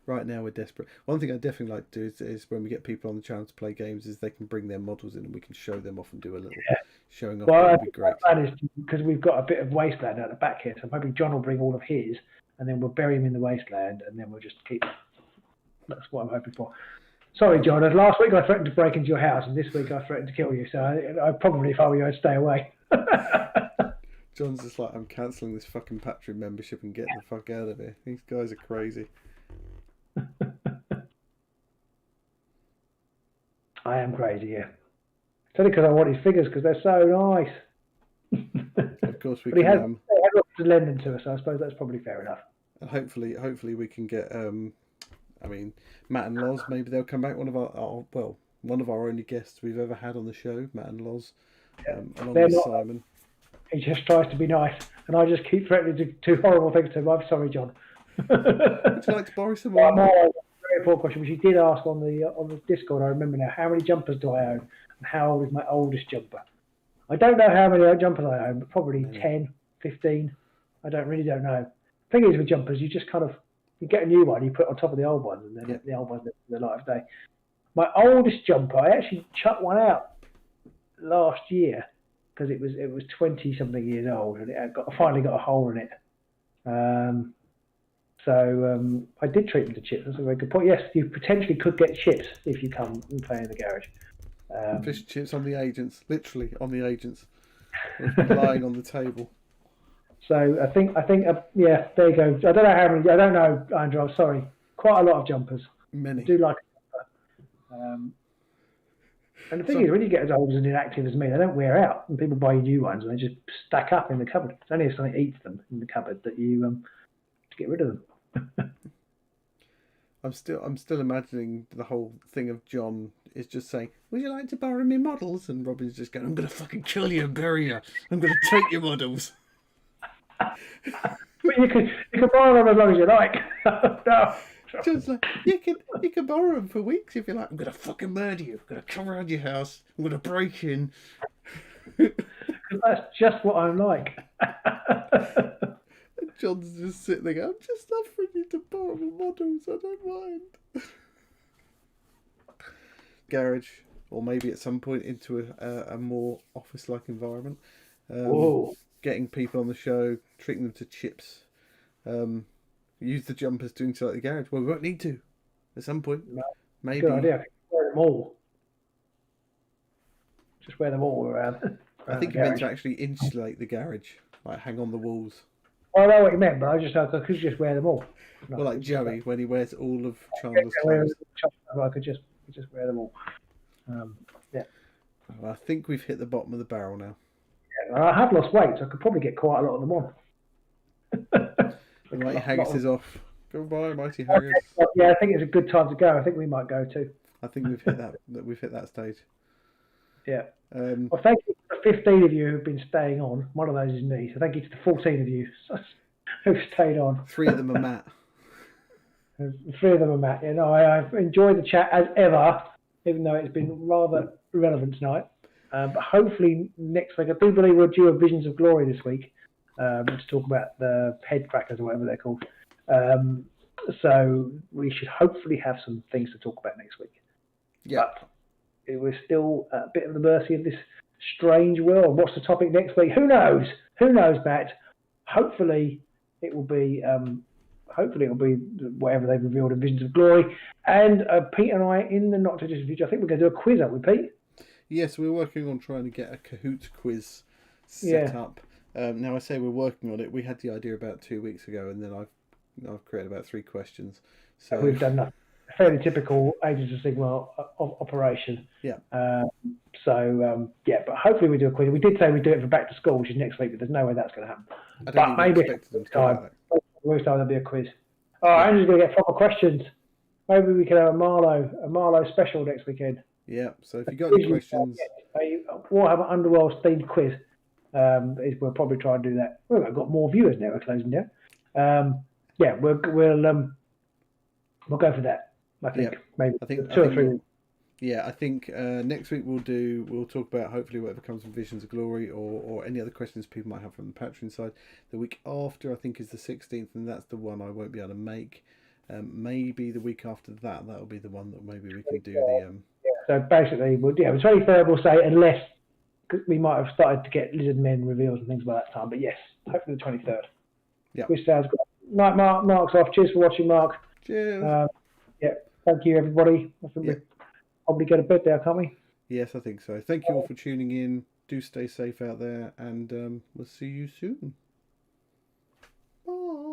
Right now we're desperate. One thing I definitely like to do is when we get people on the channel to play games, is they can bring their models in and we can show them off and do a little showing off. Well, that would be great. That is because we've got a bit of wasteland at the back here, so I'm hoping John will bring all of his, and then we'll bury him in the wasteland, and then we'll just keep. That's what I'm hoping for. Sorry, John. Last week I threatened to break into your house, and this week I threatened to kill you. So I probably, if I were you, I'd stay away. John's just like, I'm cancelling this fucking Patreon membership and getting the fuck out of here. These guys are crazy. I am crazy, yeah. It's only because I want his figures because they're so nice. Of course we but can. He had to lend them to us, so I suppose that's probably fair enough. And hopefully we can get. I mean, Matt and Loz. Maybe they'll come back. One of our only guests we've ever had on the show, Matt and Loz, along with Simon. He just tries to be nice, and I just keep threatening to do horrible things to him. I'm sorry, John. Would you like to borrow some more? Very important question, which he did ask on the Discord. I remember now. How many jumpers do I own, and how old is my oldest jumper? I don't know how many jumpers I own, but probably 10, 15. I really don't know. Thing is with jumpers, you just kind of You get a new one, you put it on top of the old one, and then Yeah. the old one's the light of day. My oldest jumper, I actually chucked one out last year because it was 20 something years old, and finally got a hole in it. So I did treat them to chips. That's a very good point. Yes, you potentially could get chips if you come and play in the garage. Fish chips on the agents, literally on the agents, lying on the table. So I think yeah, there you go. I don't know how many. I don't know, Andrew. I'm sorry. Quite a lot of jumpers. Many. I do like a jumper. And the thing is, when you get as old and inactive as me, they don't wear out. And people buy you new ones, and they just stack up in the cupboard. It's only if something eats them in the cupboard that you get rid of them. I'm still imagining the whole thing of John is just saying, "Would you like to borrow me models?" And Robin's just going, "I'm going to fucking kill you and bury you. I'm going to take your models." But you can borrow them as long as you like. No. John's like, you can borrow them for weeks if you like. I'm going to fucking murder you. I'm going to come around your house. I'm going to break in. That's just what I'm like. John's just sitting there going, I'm just offering you to borrow my models. I don't mind. Garage, or maybe at some point into a more office-like environment. Getting people on the show, treating them to chips. Use the jumpers doing something like the garage. Well, we won't need to. At some point. No, maybe. Good idea. Wear them all. Just wear them all around. I think you meant to actually insulate the garage. Like hang on the walls. I know what you meant, but I could just wear them all. No, well, like Joey, when he wears all of Chandler's clothes. I could just wear them all. Yeah. Well, I think we've hit the bottom of the barrel now. Yeah, I have lost weight, so I could probably get quite a lot of them on. The Mighty Haggis is off. Goodbye, Mighty Haggis. Yeah, I think it's a good time to go. I think we might go too. I think we've hit that. We've hit that stage. Yeah. Well, thank you to the 15 of you who've been staying on. One of those is me. So thank you to the 14 of you who've stayed on. 3 of them are Matt. 3 of them are Matt. You know, I've enjoyed the chat as ever, even though it's been rather irrelevant tonight. But hopefully next week, I do believe we'll do a Visions of Glory this week to talk about the head crackers or whatever they're called. So we should hopefully have some things to talk about next week. Yeah. But we're still a bit of the mercy of this strange world. What's the topic next week? Who knows? Who knows, Matt? Hopefully it will be whatever they've revealed in Visions of Glory. And Pete and I, in the not too distant future, I think we're going to do a quiz up with Pete. Yes, we're working on trying to get a Kahoot quiz set up. Now I say we're working on it. We had the idea about 2 weeks ago, and then I've created about 3 questions. So we've done that. Fairly typical Agents of Sigmar operation. Yeah. But hopefully we do a quiz. We did say we'd do it for back to school, which is next week, but there's no way that's going to happen. I don't maybe expect them to come next time there'll be a quiz. Oh, yeah. Andrew's going to get proper questions. Maybe we can have a Marlow special next weekend. Yeah. So if you got any questions, we'll have an Underworlds themed quiz. We'll probably try and do that. Well, I've got more viewers now. We're closing down. We'll go for that. I think maybe 2 or 3 weeks. Yeah, I think next week we'll talk about hopefully whatever comes from Visions of Glory or any other questions people might have from the Patreon side. The week after I think is the 16th, and that's the one I won't be able to make. Maybe the week after that'll be the one that maybe we can do the. So basically, the 23rd we'll say, unless we might have started to get Lizard Men reveals and things by that time. But yes, hopefully the 23rd. Yeah. Which sounds good. Night, Mark. Mark's off. Cheers for watching, Mark. Cheers. Thank you, everybody. I think we'll probably get a bed there, can't we? Yes, I think so. Thank you all for tuning in. Do stay safe out there, and we'll see you soon. Bye.